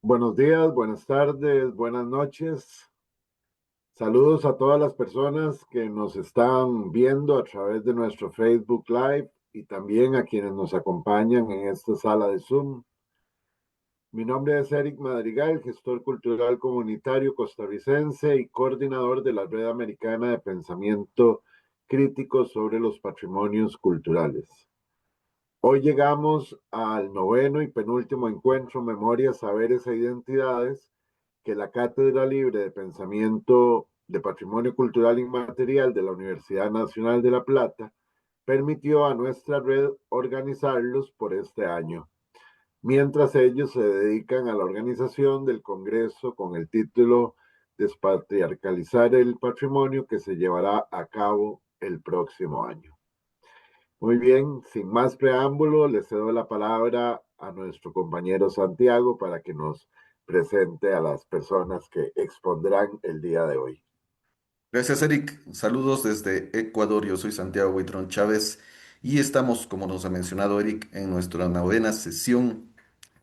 Buenos días, buenas tardes, buenas noches. Saludos a todas las personas que nos están viendo a través de nuestro Facebook Live y también a quienes nos acompañan en esta sala de Zoom. Mi nombre es Eric Madrigal, gestor cultural comunitario costarricense y coordinador de la Red Americana de Pensamiento Crítico sobre los Patrimonios Culturales. Hoy llegamos al noveno y penúltimo encuentro Memorias, Saberes e Identidades que la Cátedra Libre de Pensamiento de Patrimonio Cultural Inmaterial de la Universidad Nacional de La Plata permitió a nuestra red organizarlos por este año, mientras ellos se dedican a la organización del Congreso con el título Despatriarcalizar el Patrimonio, que se llevará a cabo el próximo año. Muy bien, sin más preámbulo, le cedo la palabra a nuestro compañero Santiago para que nos presente a las personas que expondrán el día de hoy. Gracias, Eric. Saludos desde Ecuador. Yo soy Santiago Buitrón Chávez y estamos, como nos ha mencionado Eric, en nuestra novena sesión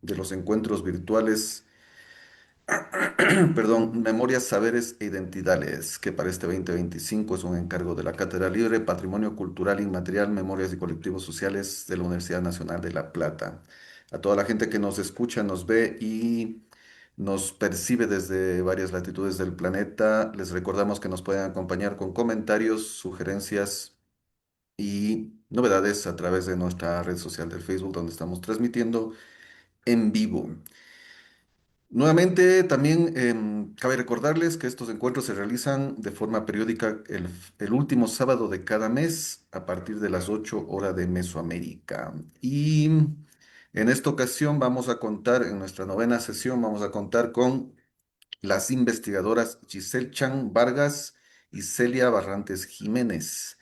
de los encuentros virtuales, perdón, Memorias, Saberes e Identidades, que para este 2025 es un encargo de la Cátedra Libre, Patrimonio Cultural Inmaterial, Memorias y Colectivos Sociales de la Universidad Nacional de La Plata. A toda la gente que nos escucha, nos ve y nos percibe desde varias latitudes del planeta. Les recordamos que nos pueden acompañar con comentarios, sugerencias y novedades a través de nuestra red social del Facebook, donde estamos transmitiendo en vivo. Nuevamente, también cabe recordarles que estos encuentros se realizan de forma periódica el último sábado de cada mes a partir de las 8 horas de Mesoamérica. Y en esta ocasión vamos a contar, en nuestra novena sesión, vamos a contar con las investigadoras Giselle Chan Vargas y Celia Barrantes Jiménez.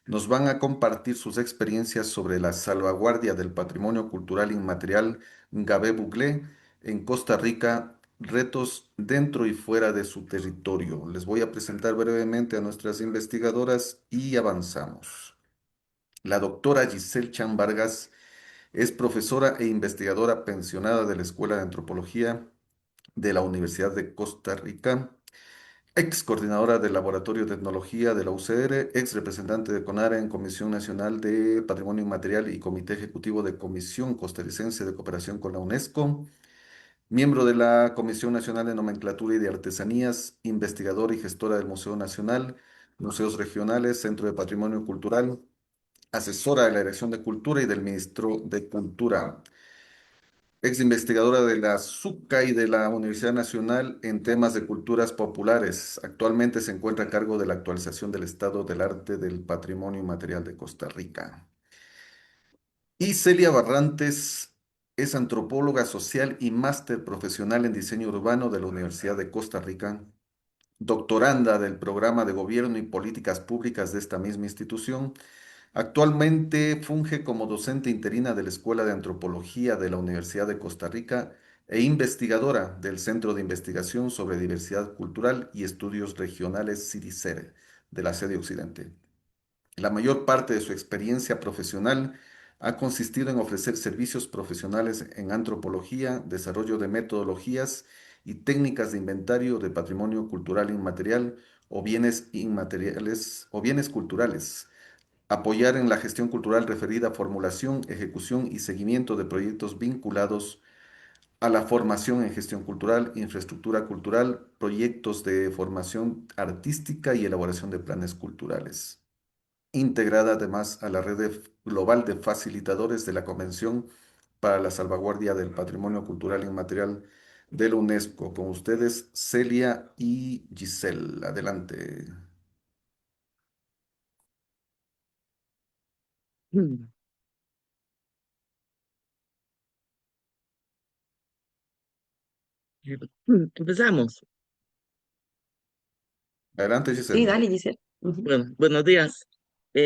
Nos van a compartir sus experiencias sobre la salvaguardia del patrimonio cultural inmaterial Gavé Buglé en Costa Rica, retos dentro y fuera de su territorio. Les voy a presentar brevemente a nuestras investigadoras y avanzamos. La doctora Giselle Chan Vargas es profesora e investigadora pensionada de la Escuela de Antropología de la Universidad de Costa Rica, ex coordinadora del Laboratorio de Tecnología de la UCR, ex representante de CONARA en Comisión Nacional de Patrimonio Inmaterial y Comité Ejecutivo de Comisión Costarricense de Cooperación con la UNESCO, miembro de la Comisión Nacional de Nomenclatura y de Artesanías, investigadora y gestora del Museo Nacional, Museos Regionales, Centro de Patrimonio Cultural, asesora de la Dirección de Cultura y del Ministro de Cultura. Ex investigadora de la SUCA y de la Universidad Nacional en temas de culturas populares. Actualmente se encuentra a cargo de la actualización del estado del arte del patrimonio inmaterial de Costa Rica. Y Celia Barrantes es antropóloga social y máster profesional en diseño urbano de la Universidad de Costa Rica, doctoranda del programa de gobierno y políticas públicas de esta misma institución. Actualmente funge como docente interina de la Escuela de Antropología de la Universidad de Costa Rica e investigadora del Centro de Investigación sobre Diversidad Cultural y Estudios Regionales CIDICER de la sede Occidente. La mayor parte de su experiencia profesional ha consistido en ofrecer servicios profesionales en antropología, desarrollo de metodologías y técnicas de inventario de patrimonio cultural inmaterial o bienes inmateriales o bienes culturales, apoyar en la gestión cultural referida a formulación, ejecución y seguimiento de proyectos vinculados a la formación en gestión cultural, infraestructura cultural, proyectos de formación artística y elaboración de planes culturales. Integrada además a la global de facilitadores de la Convención para la Salvaguardia del Patrimonio Cultural Inmaterial de la UNESCO. Con ustedes, Celia y Giselle. Adelante. Mm. Empezamos. Adelante, Sí, Giselle. dale, Giselle. Ujú. Bueno, buenos días.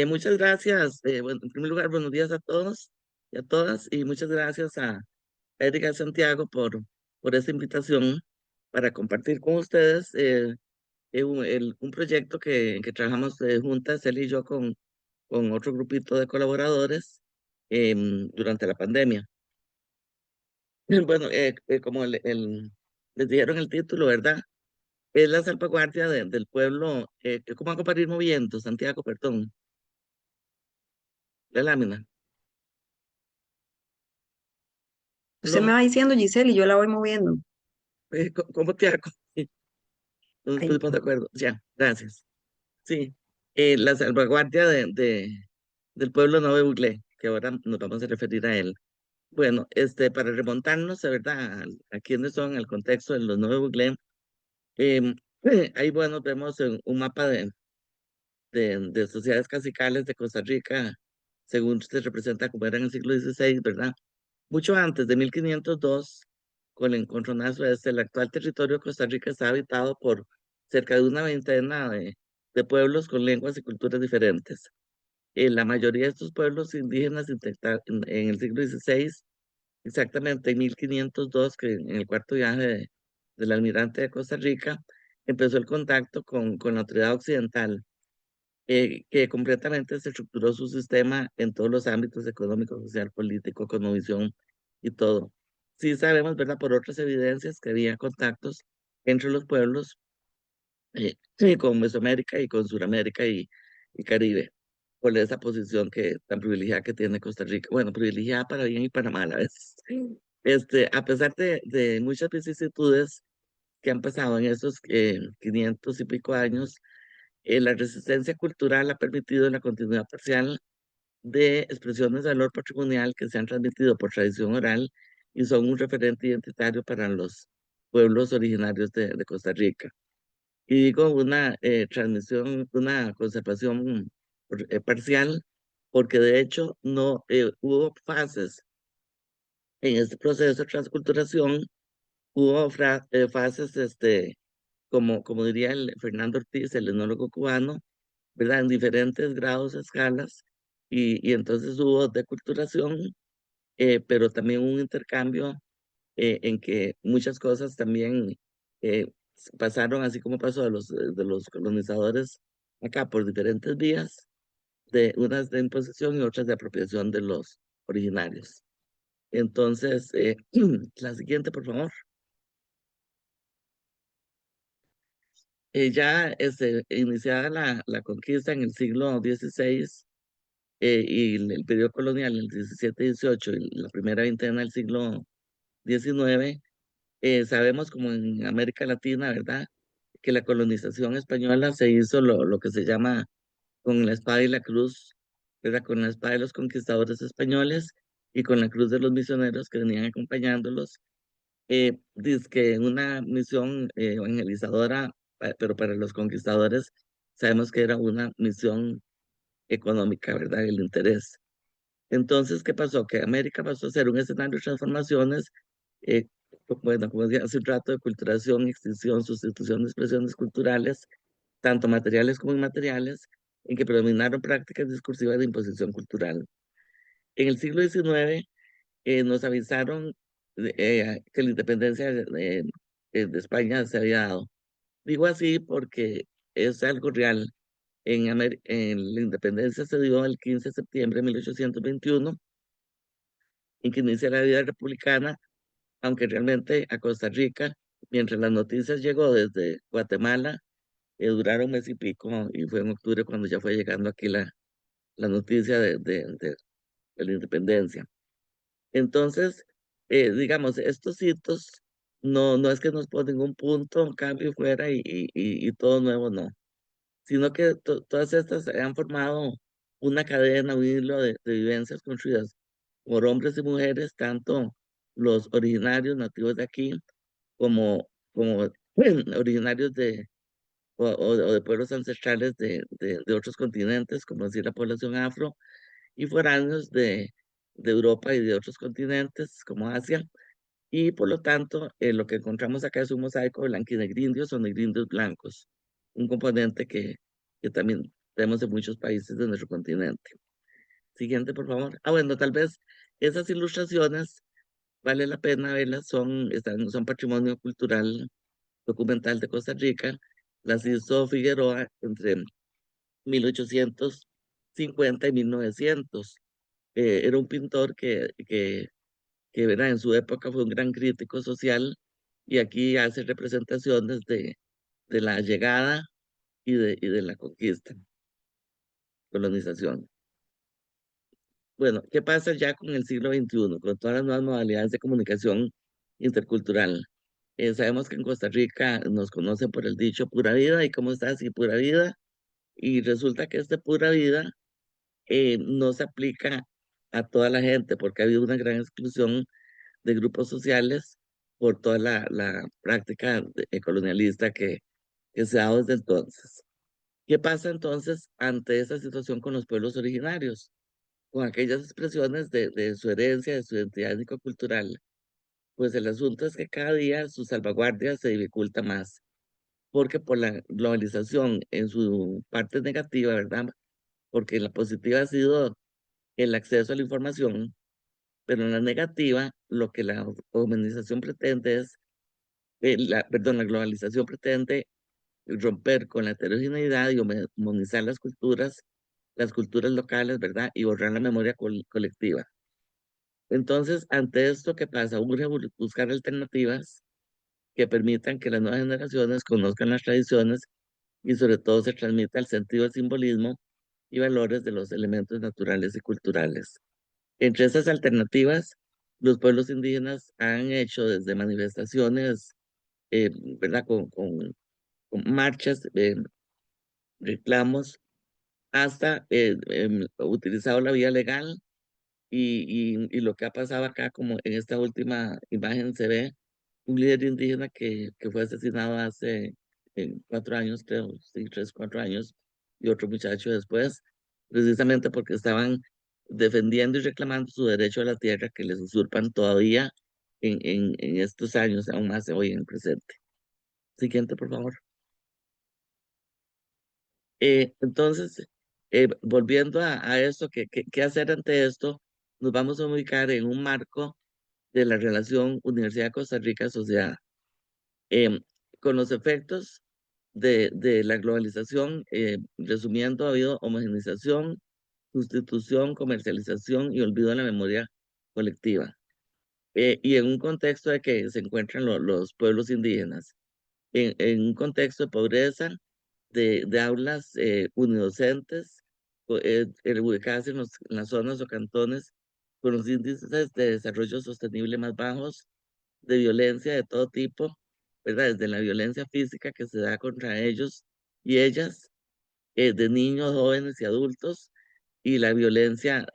Muchas gracias. Bueno, en primer lugar, buenos días a todos y a todas. Y muchas gracias a Erika y Santiago por esta invitación para compartir con ustedes un proyecto que trabajamos juntas, él y yo, con otro grupito de colaboradores durante la pandemia. Bueno, como les dijeron el título, ¿verdad? Es la salvaguardia del pueblo. ¿Cómo hago para ir moviendo, Santiago? Perdón, la lámina. Usted me No, va diciendo, Giselle, y yo la voy moviendo. ¿cómo te hago? No nos Ahí. pusimos de acuerdo. Ya, gracias. Sí, la salvaguardia del pueblo no de Buglé, que ahora nos vamos a referir a él. Bueno, para remontarnos, de verdad, a quiénes son, al contexto de los nueve Buglé, em, ahí, bueno, vemos un mapa de sociedades cacicales de Costa Rica, según se representa como era en el siglo XVI, ¿verdad? Mucho antes de 1502, con el encontronazo el actual territorio de Costa Rica está habitado por cerca de una veintena de pueblos con lenguas y culturas diferentes. La mayoría de estos pueblos indígenas en el siglo XVI, exactamente en 1502, que en el cuarto viaje del almirante de Costa Rica, empezó el contacto con la autoridad occidental, que completamente se estructuró su sistema en todos los ámbitos económico, social, político, cosmovisión y todo. Sí sabemos, ¿verdad?, por otras evidencias que había contactos entre los pueblos, sí, con Mesoamérica y con Suramérica y Caribe, por esa posición tan privilegiada que tiene Costa Rica. Bueno, privilegiada para bien y para mal a veces. A pesar de muchas vicisitudes que han pasado en esos 500 y pico años, la resistencia cultural ha permitido la continuidad parcial de expresiones de valor patrimonial que se han transmitido por tradición oral y son un referente identitario para los pueblos originarios de Costa Rica. Y digo una transmisión, una conservación parcial, porque de hecho no hubo fases en este proceso de transculturación, hubo fases, como diría Fernando Ortiz, el etnólogo cubano, ¿verdad? En diferentes grados, escalas, y entonces hubo deculturación, pero también un intercambio en que muchas cosas también eh, pasaron, así como pasó de los colonizadores acá por diferentes vías, de unas de imposición y otras de apropiación de los originarios. Entonces, la siguiente, por favor. Ya iniciada la conquista en el siglo XVI, y el periodo colonial, el 17-18 y la primera veintena del siglo XIX, sabemos como en América Latina, ¿verdad? Que la colonización española se hizo lo que se llama con la espada y la cruz, ¿verdad? Con la espada de los conquistadores españoles y con la cruz de los misioneros que venían acompañándolos. Que una misión evangelizadora, pero para los conquistadores sabemos que era una misión económica, ¿verdad? El interés. Entonces, ¿qué pasó? Que América pasó a ser un escenario de transformaciones, eh, bueno, como decía hace un rato, de culturación, extinción, sustitución de expresiones culturales, tanto materiales como inmateriales, en que predominaron prácticas discursivas de imposición cultural. En el siglo XIX nos avisaron que la independencia de España se había dado. Digo así porque es algo real. En la independencia se dio el 15 de septiembre de 1821, en que inicia la vida republicana, aunque realmente a Costa Rica, mientras las noticias llegó desde Guatemala, duraron un mes y pico, y fue en octubre cuando ya fue llegando aquí la noticia de la independencia. Entonces, digamos, estos hitos no es que nos ponen un punto, un cambio fuera y todo nuevo, no, sino que todas estas han formado una cadena, un hilo de vivencias construidas por hombres y mujeres, tanto los originarios nativos de aquí como originarios o de pueblos ancestrales de otros continentes, como decir la población afro, y foráneos de Europa y de otros continentes, como Asia. Y por lo tanto, lo que encontramos acá es un mosaico de blanquinegrindios o negrindios blancos, un componente que también tenemos en muchos países de nuestro continente. Siguiente, por favor. Bueno, tal vez esas ilustraciones vale la pena verlas, son patrimonio cultural documental de Costa Rica. Las hizo Figueroa entre 1850 y 1900. Era un pintor que ¿verdad? En su época fue un gran crítico social y aquí hace representaciones de la llegada y de la conquista, colonización. Bueno, ¿qué pasa ya con el siglo XXI, con todas las nuevas modalidades de comunicación intercultural? Sabemos que en Costa Rica nos conocen por el dicho pura vida, ¿y cómo está así pura vida? Y resulta que este pura vida no se aplica a toda la gente, porque ha habido una gran exclusión de grupos sociales por toda la práctica colonialista que se ha dado desde entonces. ¿Qué pasa entonces ante esa situación con los pueblos originarios? Con aquellas expresiones de su herencia, de su identidad étnico-cultural. Pues el asunto es que cada día su salvaguardia se dificulta más, porque por la globalización en su parte negativa, ¿verdad? Porque la positiva ha sido el acceso a la información, pero en la negativa lo que la humanización pretende es, perdón, la globalización pretende romper con la heterogeneidad y homogeneizar las culturas locales, ¿verdad? Y borrar la memoria colectiva. Entonces, ante esto, ¿qué pasa? Urge buscar alternativas que permitan que las nuevas generaciones conozcan las tradiciones y sobre todo se transmita el sentido del simbolismo y valores de los elementos naturales y culturales. Entre esas alternativas, los pueblos indígenas han hecho desde manifestaciones, eh, ¿verdad? Con marchas, reclamos, hasta utilizado la vía legal y lo que ha pasado acá, como en esta última imagen se ve un líder indígena que fue asesinado hace 4 años, creo, sí, 3, 4 años, y otro muchacho después, precisamente porque estaban defendiendo y reclamando su derecho a la tierra que les usurpan todavía en estos años, aún más hoy en el presente. Siguiente, por favor. Entonces, volviendo a esto, ¿qué hacer ante esto? Nos vamos a ubicar en un marco de la relación Universidad de Costa Rica-Sociedad. Em, con los efectos de la globalización, resumiendo, ha habido homogeneización, sustitución, comercialización y olvido de la memoria colectiva. Y en un contexto de que se encuentran los pueblos indígenas, en un contexto de pobreza, de aulas unidocentes, ubicadas en las zonas o cantones con los índices de desarrollo sostenible más bajos, de violencia de todo tipo, ¿verdad? Desde la violencia física que se da contra ellos y ellas, de niños, jóvenes y adultos, y la violencia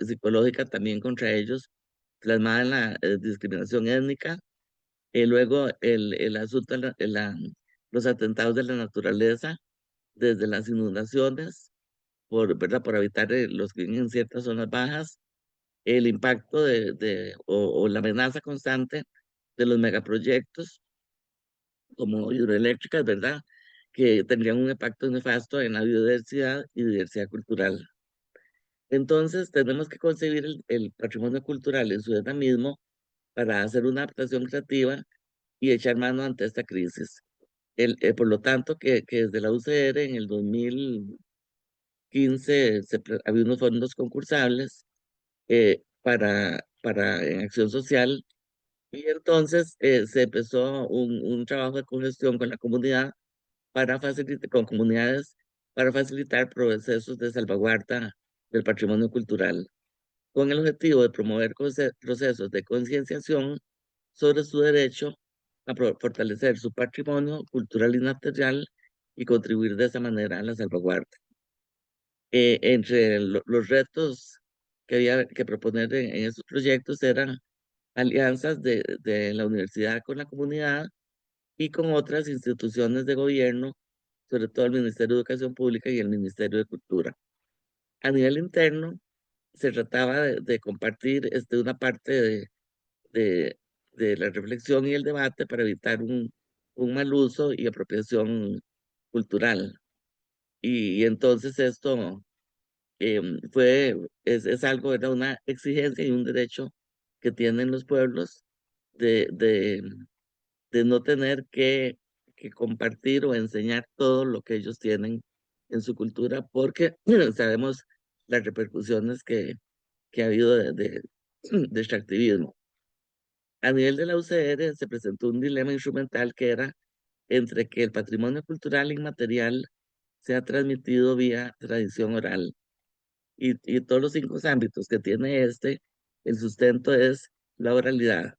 psicológica también contra ellos, plasmada en la discriminación étnica, y luego el asunto, los atentados de la naturaleza, desde las inundaciones, ¿verdad? Por habitar los que viven en ciertas zonas bajas, el impacto o la amenaza constante de los megaproyectos como hidroeléctricas, ¿verdad? Que tendrían un impacto nefasto en la biodiversidad y diversidad cultural. Entonces, tenemos que concebir el patrimonio cultural en su dinamismo para hacer una adaptación creativa y echar mano ante esta crisis. Por lo tanto, que desde la UCR en el 2015 había unos fondos concursables en acción social y entonces se empezó un trabajo de cogestión con la comunidad con comunidades para facilitar procesos de salvaguarda del patrimonio cultural, con el objetivo de promover procesos de concienciación sobre su derecho a fortalecer su patrimonio cultural y material y contribuir de esa manera a la salvaguarda. Entre los retos que había que proponer en estos proyectos eran alianzas de la universidad con la comunidad y con otras instituciones de gobierno, sobre todo el Ministerio de Educación Pública y el Ministerio de Cultura. A nivel interno, se trataba de compartir una parte de, de la reflexión y el debate para evitar un mal uso y apropiación cultural. Y entonces esto es algo, era una exigencia y un derecho que tienen los pueblos de, de, de no tener que compartir o enseñar todo lo que ellos tienen en su cultura, porque sabemos las repercusiones que ha habido de extractivismo. A nivel de la UCR se presentó un dilema instrumental que era entre que el patrimonio cultural inmaterial sea transmitido vía tradición oral y todos los 5 ámbitos que tiene el sustento es la oralidad.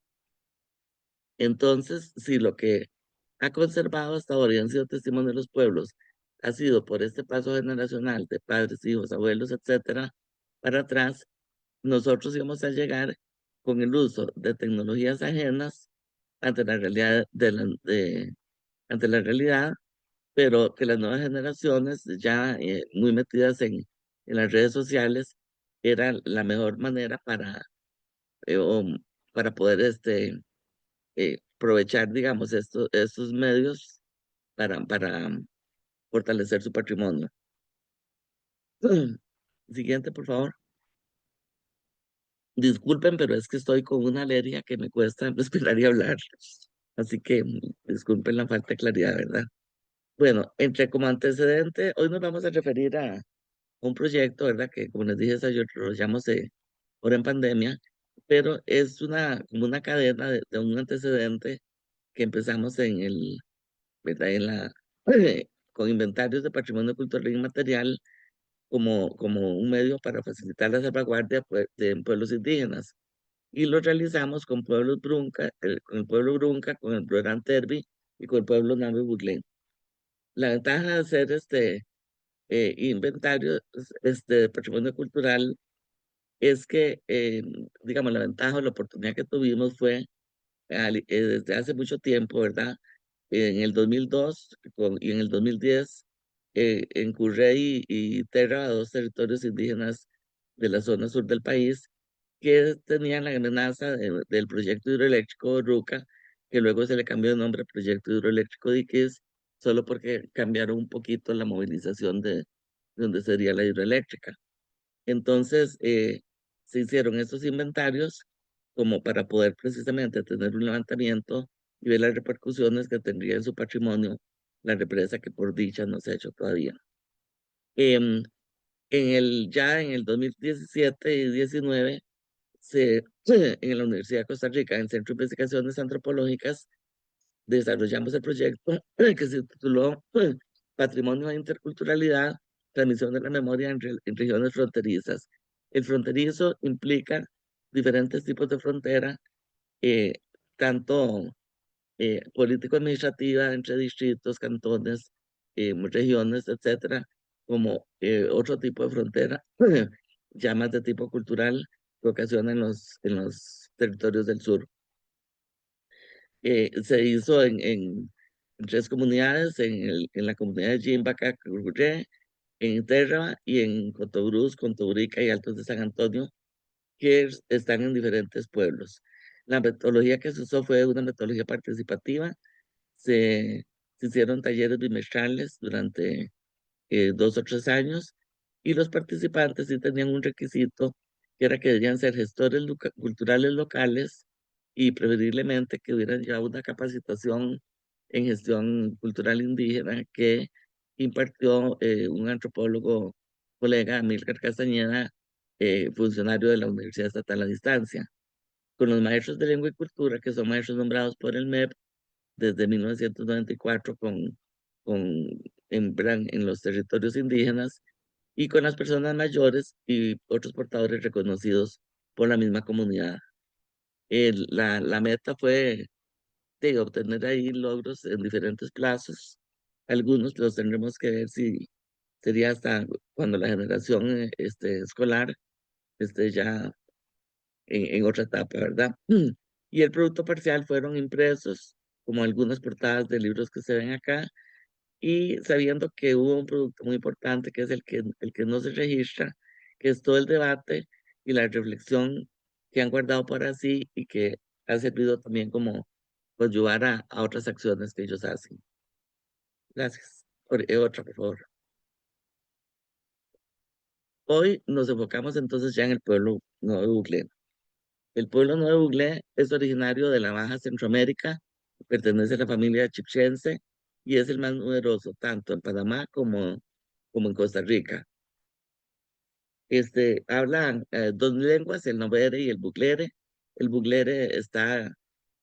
Entonces, si lo que ha conservado hasta ahora y han sido testimonio de los pueblos ha sido por este paso generacional de padres, hijos, abuelos, etcétera, para atrás, nosotros íbamos a llegar con el uso de tecnologías ajenas ante la realidad ante la realidad, pero que las nuevas generaciones ya muy metidas en las redes sociales era la mejor manera para poder aprovechar, digamos, estos medios para fortalecer su patrimonio. Siguiente, por favor. Disculpen, pero es que estoy con una alergia que me cuesta respirar y hablar. Así que disculpen la falta de claridad, ¿verdad? Bueno, entre como antecedente, hoy nos vamos a referir a un proyecto, ¿verdad? Que como les dije, desarrollamos ahora en pandemia, pero es como una cadena de un antecedente que empezamos ¿verdad? Con inventarios de patrimonio cultural inmaterial como un medio para facilitar la salvaguardia de pueblos indígenas. Y lo realizamos con pueblos Brunca, con el pueblo Brunca, con el Ruerán Terbi y con el pueblo Navi Buglé. La ventaja de hacer inventario de patrimonio cultural es que, digamos, la ventaja o la oportunidad que tuvimos fue desde hace mucho tiempo, ¿verdad? En el 2002 y en el 2010, en Currey y Terra, 2 territorios indígenas de la zona sur del país, que tenían la amenaza del proyecto hidroeléctrico Ruca, que luego se le cambió de nombre Proyecto Hidroeléctrico de Iquis, solo porque cambiaron un poquito la movilización de donde sería la hidroeléctrica. Entonces, se hicieron estos inventarios como para poder precisamente tener un levantamiento y ver las repercusiones que tendría en su patrimonio la represa que por dicha no se ha hecho todavía. Em, ya en el 2017 y 19 en la Universidad de Costa Rica, en el Centro de Investigaciones Antropológicas, desarrollamos el proyecto que se tituló Patrimonio e Interculturalidad, Transmisión de la Memoria en Regiones Fronterizas. El fronterizo implica diferentes tipos de frontera, eh, tanto político-administrativa entre distritos, cantones, regiones, etcétera, como otro tipo de frontera, ya más de tipo cultural, que ocasiona en los territorios del sur. Se hizo en 3 comunidades, en la comunidad de Jimbaca, Cururé, en Terra y en Cotobruz, Contobrica y Altos de San Antonio, que están en diferentes pueblos. La metodología que se usó fue una metodología participativa. Se hicieron talleres bimestrales durante 2 o 3 años y los participantes sí tenían un requisito que era que debían ser gestores culturales locales y preferiblemente que hubieran ya una capacitación en gestión cultural indígena que impartió un antropólogo colega, Amílcar Castañeda, funcionario de la Universidad Estatal a Distancia, con los maestros de lengua y cultura, que son maestros nombrados por el MEP desde 1994 en los territorios indígenas y con las personas mayores y otros portadores reconocidos por la misma comunidad. La meta fue de obtener ahí logros en diferentes plazos. Algunos los tendremos que ver si sería hasta cuando la generación escolar esté ya en otra etapa, ¿verdad? Y el producto parcial fueron impresos, como algunas portadas de libros que se ven acá, y sabiendo que hubo un producto muy importante que es el que no se registra, que es todo el debate y la reflexión que han guardado para sí y que ha servido también como ayudar a otras acciones que ellos hacen. Gracias. Otra, por favor. Hoy nos enfocamos entonces ya en el pueblo Nuevo Buglé. El pueblo Nuevo Buglé es originario de la Baja Centroamérica, pertenece a la familia chipchense y es el más numeroso tanto en Panamá como en Costa Rica. Hablan 2 lenguas, el novere y el buglere. El buglere está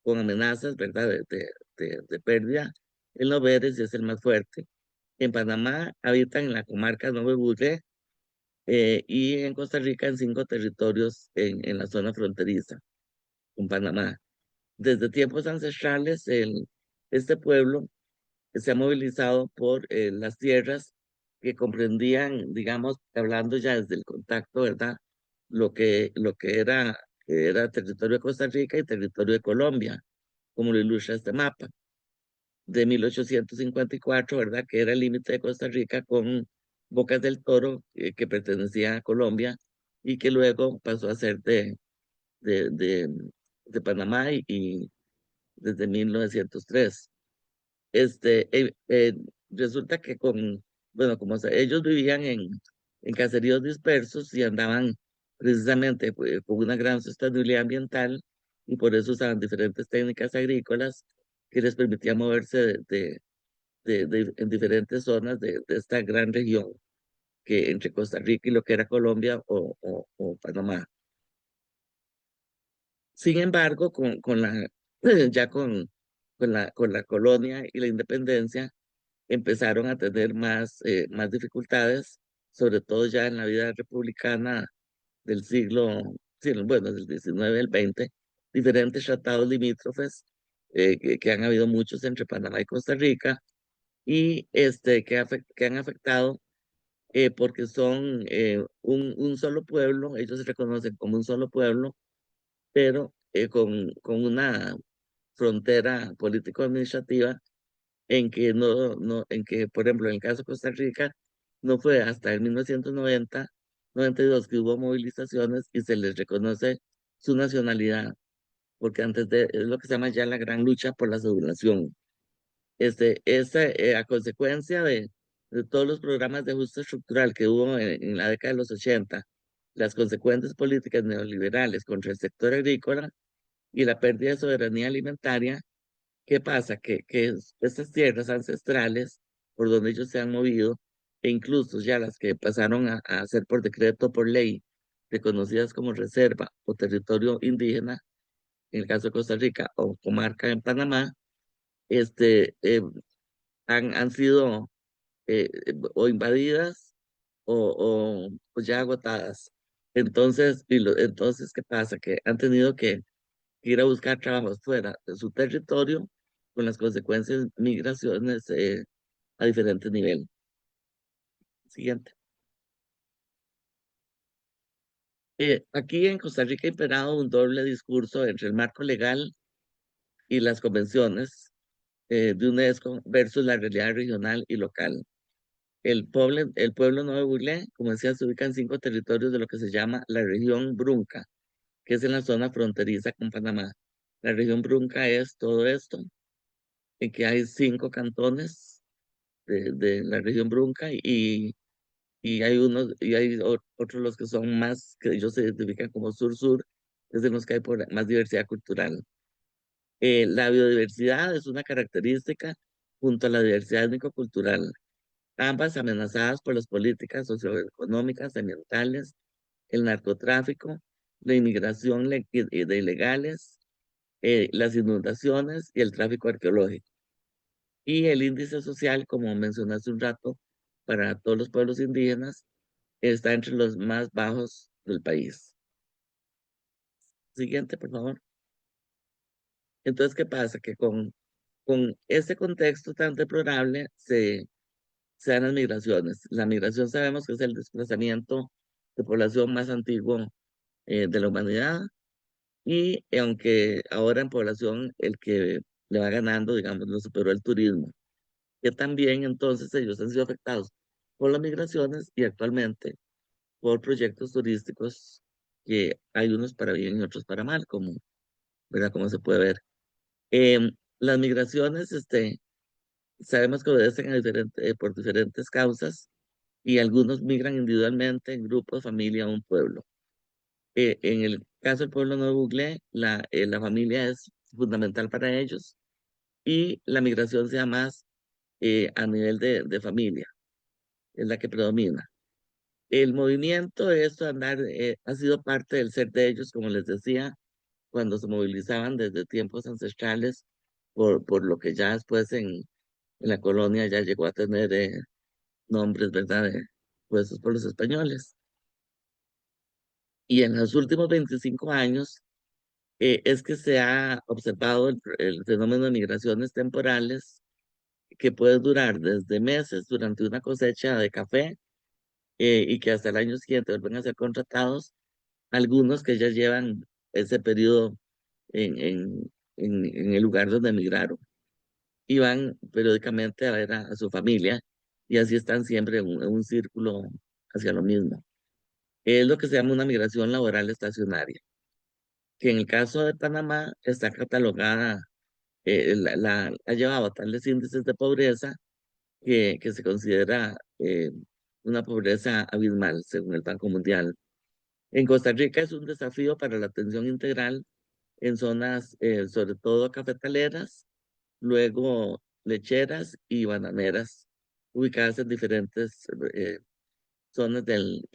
con amenazas, ¿verdad?, de pérdida. En Los Berres es el más fuerte. En Panamá habitan en la comarca Nuevo Burlé y en Costa Rica en 5 territorios en la zona fronteriza con Panamá. Desde tiempos ancestrales, este pueblo se ha movilizado por las tierras que comprendían, digamos, hablando ya desde el contacto, ¿verdad? Lo que era territorio de Costa Rica y territorio de Colombia, como lo ilustra este mapa, de 1854, ¿verdad? Que era el límite de Costa Rica con Bocas del Toro, que pertenecía a Colombia, y que luego pasó a ser de, de, de Panamá y desde 1903. Resulta que bueno, ellos vivían en caseríos dispersos y andaban precisamente pues, con una gran sostenibilidad ambiental y por eso usaban diferentes técnicas agrícolas que les permitían moverse en diferentes zonas de esta gran región que entre Costa Rica y lo que era Colombia o Panamá. Sin embargo, ya con la colonia y la independencia, empezaron a tener más dificultades, sobre todo ya en la vida republicana del siglo, sí, bueno, del 19 al 20, diferentes tratados limítrofes, que han habido muchos entre Panamá y Costa Rica, y que han afectado porque son un solo pueblo, ellos se reconocen como un solo pueblo, pero con una frontera político-administrativa en que, por ejemplo, en el caso de Costa Rica, no fue hasta el 1990-92 que hubo movilizaciones y se les reconoce su nacionalidad, porque es lo que se llama ya la gran lucha por la cedulación. A consecuencia de todos los programas de ajuste estructural que hubo en la década de los 80, las consecuentes políticas neoliberales contra el sector agrícola y la pérdida de soberanía alimentaria. ¿Qué pasa? Que estas tierras ancestrales por donde ellos se han movido, e incluso ya las que pasaron a ser por decreto, por ley, reconocidas como reserva o territorio indígena, en el caso de Costa Rica, o comarca en Panamá, este, eh, han sido o invadidas o ya agotadas. Entonces, ¿qué pasa? Que han tenido que ir a buscar trabajos fuera de su territorio con las consecuencias migraciones a diferentes niveles. Siguiente. Aquí en Costa Rica ha imperado un doble discurso entre el marco legal y las convenciones de UNESCO versus la realidad regional y local. El pueblo Nuevo Buglé, como decía, se ubica en 5 territorios de lo que se llama la región Brunca, que es en la zona fronteriza con Panamá. La región Brunca es todo esto, en que hay 5 cantones de la región Brunca y hay otros los que son más, que ellos se identifican como sur-sur, es en los que hay más diversidad cultural. La biodiversidad es una característica junto a la diversidad étnico-cultural, ambas amenazadas por las políticas socioeconómicas, ambientales, el narcotráfico, la inmigración de ilegales, las inundaciones y el tráfico arqueológico. Y el índice social, como mencioné hace un rato, para todos los pueblos indígenas, está entre los más bajos del país. Siguiente, por favor. Entonces, ¿qué pasa? Que con este contexto tan deplorable se dan las migraciones. La migración sabemos que es el desplazamiento de población más antiguo de la humanidad y aunque ahora en población el que le va ganando, digamos, lo superó el turismo, que también entonces ellos han sido afectados por las migraciones y actualmente por proyectos turísticos que hay unos para bien y otros para mal, ¿verdad? Como se puede ver. Las migraciones, sabemos que obedecen por diferentes causas y algunos migran individualmente, en grupos, familia o un pueblo. En el caso del pueblo Nuevo Buglé, la familia es fundamental para ellos y la migración sea más a nivel de familia, es la que predomina. El movimiento de esto de andar ha sido parte del ser de ellos, como les decía, cuando se movilizaban desde tiempos ancestrales por lo que ya después en la colonia ya llegó a tener nombres, ¿verdad? Puestos por los españoles. Y en los últimos 25 años es que se ha observado el fenómeno de migraciones temporales que puede durar desde meses durante una cosecha de café y que hasta el año siguiente vuelven a ser contratados, algunos que ya llevan ese periodo en, en, en el lugar donde emigraron y van periódicamente a ver a su familia y así están siempre en un círculo hacia lo mismo. Es lo que se llama una migración laboral estacionaria, que en el caso de Panamá está catalogada, ha llevado a tales índices de pobreza que se considera una pobreza abismal, según el Banco Mundial. En Costa Rica es un desafío para la atención integral en zonas, sobre todo cafetaleras, luego lecheras y bananeras, ubicadas en diferentes zonas del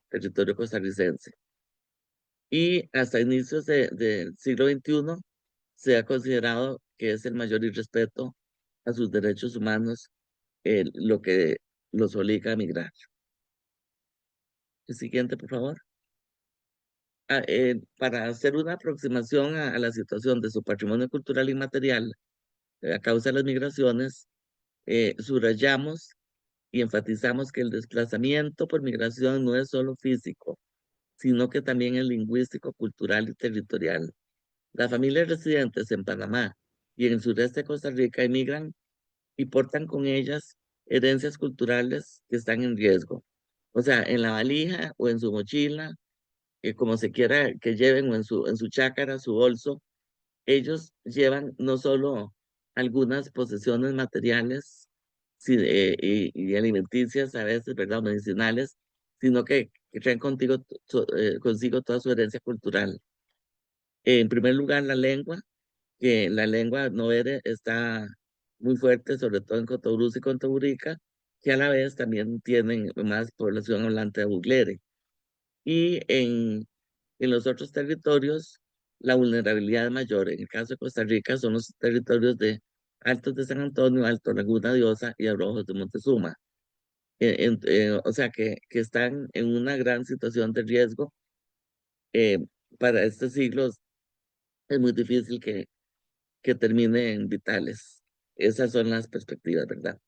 territorio costarricense. Y hasta inicios del siglo XXI se ha considerado que es el mayor irrespeto a sus derechos humanos lo que los obliga a migrar. El siguiente, por favor. Para hacer una aproximación a la situación de su patrimonio cultural inmaterial a causa de las migraciones, subrayamos y enfatizamos que el desplazamiento por migración no es solo físico, sino que también es lingüístico, cultural y territorial. Las familias residentes en Panamá y en el sureste de Costa Rica emigran y portan con ellas herencias culturales que están en riesgo. O sea, en la valija o en su mochila, como se quiera que lleven, o en su chácara, su bolso, ellos llevan no solo algunas posesiones materiales y alimenticias a veces, ¿verdad? Medicinales, sino que traen consigo toda su herencia cultural. En primer lugar, la lengua, que la lengua novere está muy fuerte, sobre todo en Cotobruz y Contoburica, que a la vez también tienen más población hablante de buglere. Y en los otros territorios, la vulnerabilidad es mayor. En el caso de Costa Rica, son los territorios de Altos de San Antonio, Alto Laguna Diosa y Abrojos de Montezuma. O sea, que están en una gran situación de riesgo. eh, para este siglo es muy difícil que terminen vitales. Esas son las perspectivas, ¿verdad?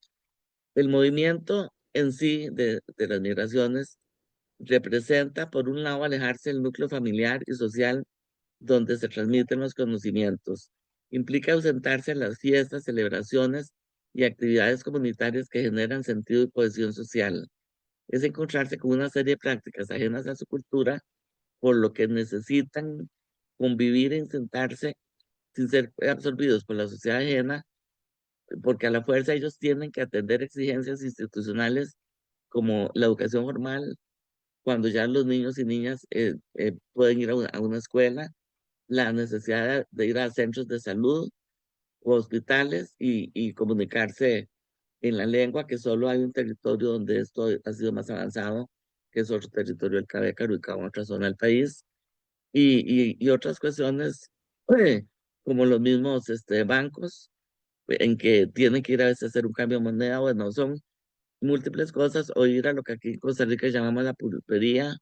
El movimiento en sí de las migraciones representa, por un lado, alejarse del núcleo familiar y social donde se transmiten los conocimientos. Implica ausentarse en las fiestas, celebraciones y actividades comunitarias que generan sentido y cohesión social. Es encontrarse con una serie de prácticas ajenas a su cultura, por lo que necesitan convivir e sentarse sin ser absorbidos por la sociedad ajena, porque a la fuerza ellos tienen que atender exigencias institucionales como la educación formal, cuando ya los niños y niñas pueden ir a una escuela, la necesidad de ir a centros de salud o hospitales y comunicarse en la lengua, que solo hay un territorio donde esto ha sido más avanzado, que es otro territorio del Cabeca, ubicado en otra zona del país, y otras cuestiones eh, como los mismos bancos, en que tienen que ir a veces a hacer un cambio de moneda, bueno, son múltiples cosas, o ir a lo que aquí en Costa Rica llamamos la pulpería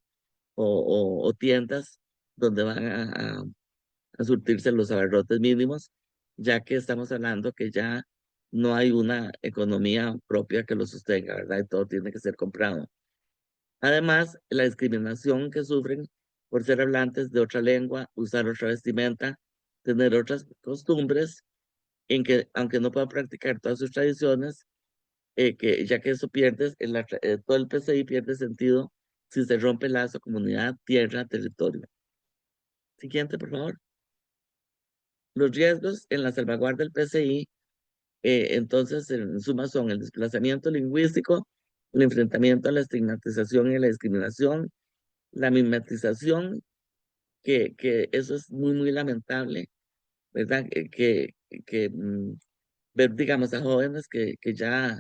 o tiendas donde van a surtirse los abarrotes mínimos, ya que estamos hablando que ya no hay una economía propia que lo sostenga, ¿verdad? Y todo tiene que ser comprado. Además, la discriminación que sufren por ser hablantes de otra lengua, usar otra vestimenta, tener otras costumbres, en que aunque no puedan practicar todas sus tradiciones, ya que eso pierde, todo el PCI pierde sentido si se rompe el lazo comunidad, tierra, territorio. Siguiente, por favor. Los riesgos en la salvaguarda del PCI, entonces, en suma, son el desplazamiento lingüístico, el enfrentamiento a la estigmatización y la discriminación, la mimetización, que eso es muy, muy lamentable, ¿verdad? Ver, digamos, a jóvenes que ya,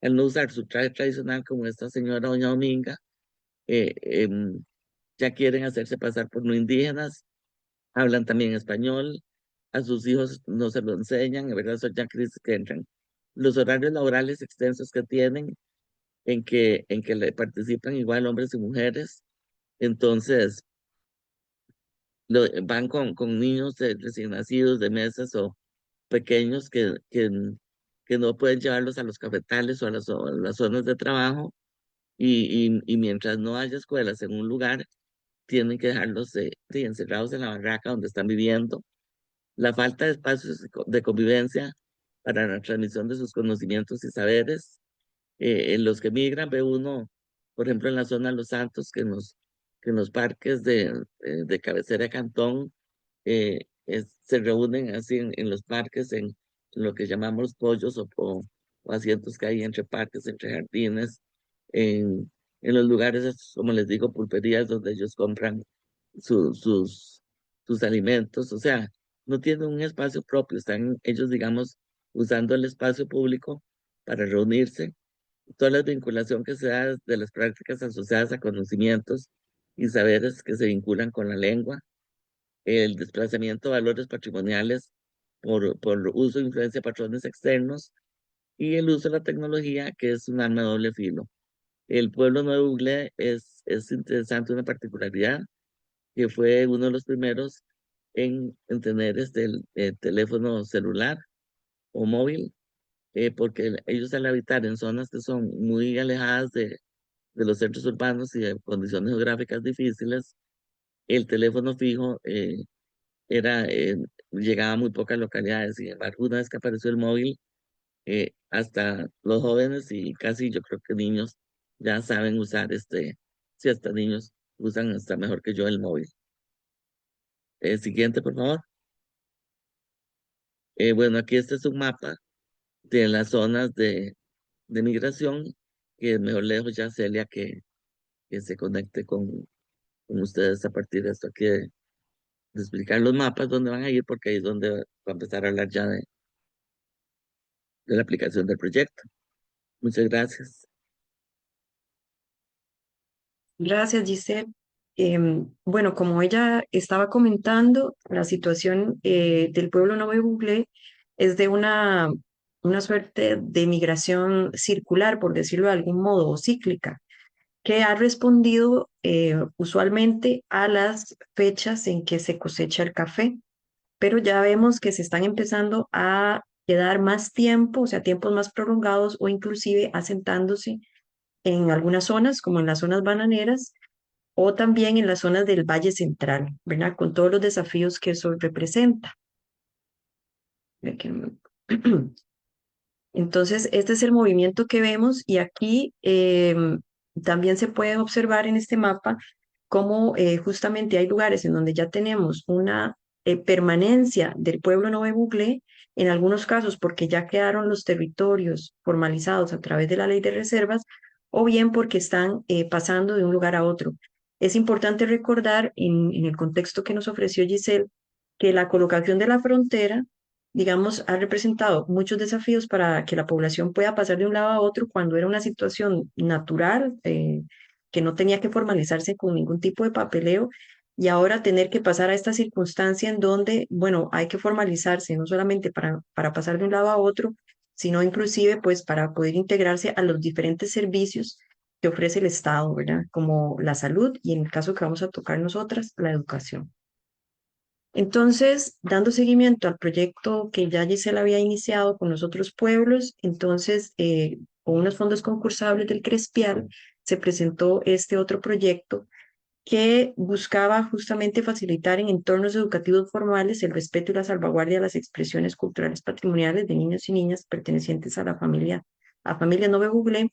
al no usar su traje tradicional, como esta señora Doña Dominga, ya quieren hacerse pasar por no indígenas hablan también español, a sus hijos no se lo enseñan, ¿verdad? Son ya crisis que entran. Los horarios laborales extensos que tienen, en que le participan igual hombres y mujeres, entonces van con niños recién nacidos de meses o pequeños que no pueden llevarlos a los cafetales o a las zonas de trabajo y mientras no haya escuelas en un lugar, tienen que dejarlos encerrados en la barraca donde están viviendo. La falta de espacios de convivencia para la transmisión de sus conocimientos y saberes. En los que migran, ve uno, por ejemplo, en la zona de Los Santos, que en los parques de cabecera de Cantón se reúnen así en los parques, en lo que llamamos pollos o asientos que hay entre parques, entre jardines, en los lugares, estos, como les digo, pulperías donde ellos compran su- sus, sus alimentos. O sea, no tienen un espacio propio, están ellos, digamos, usando el espacio público para reunirse. Toda la vinculación que se da de las prácticas asociadas a conocimientos y saberes que se vinculan con la lengua, el desplazamiento de valores patrimoniales por uso e influencia de patrones externos y el uso de la tecnología, que es un arma de doble filo. El pueblo Nuevo Buglé es interesante, una particularidad, que fue uno de los primeros en tener el teléfono celular o móvil, porque ellos al habitar en zonas que son muy alejadas de los centros urbanos y de condiciones geográficas difíciles, el teléfono fijo era, llegaba a muy pocas localidades. Sin embargo, una vez que apareció el móvil, hasta los jóvenes y casi yo creo que niños ya saben usar sí, hasta niños usan hasta mejor que yo el móvil. Siguiente, por favor. Bueno, aquí este es un mapa de las zonas de migración, que es mejor lejos ya Celia que se conecte con ustedes a partir de esto aquí de explicar los mapas donde van a ir, porque ahí es donde va a empezar a hablar ya de la aplicación del proyecto. Muchas gracias. Gracias, Giselle. Bueno, como ella estaba comentando, la situación del pueblo Nuevo Buglé es de una suerte de migración circular, por decirlo de algún modo, o cíclica, que ha respondido usualmente a las fechas en que se cosecha el café, pero ya vemos que se están empezando a quedar más tiempo, o sea, tiempos más prolongados o inclusive asentándose en algunas zonas, como en las zonas bananeras, o también en las zonas del Valle Central, ¿verdad? Con todos los desafíos que eso representa. Ve que no- Entonces, este es el movimiento que vemos y aquí también se puede observar en este mapa cómo justamente hay lugares en donde ya tenemos una permanencia del pueblo Nove Buglé, en algunos casos porque ya quedaron los territorios formalizados a través de la ley de reservas, o bien porque están pasando de un lugar a otro. Es importante recordar en el contexto que nos ofreció Giselle que la colocación de la frontera, digamos, ha representado muchos desafíos para que la población pueda pasar de un lado a otro cuando era una situación natural, que no tenía que formalizarse con ningún tipo de papeleo, y ahora tener que pasar a esta circunstancia en donde, bueno, hay que formalizarse no solamente para pasar de un lado a otro, sino inclusive pues para poder integrarse a los diferentes servicios que ofrece el Estado, ¿verdad? Como la salud y en el caso que vamos a tocar nosotras, la educación. Entonces, dando seguimiento al proyecto que ya Gisela había iniciado con los otros pueblos, entonces, con unos fondos concursables del Crespial, se presentó este otro proyecto que buscaba justamente facilitar en entornos educativos formales el respeto y la salvaguardia de las expresiones culturales patrimoniales de niños y niñas pertenecientes a familia Nove Buglé,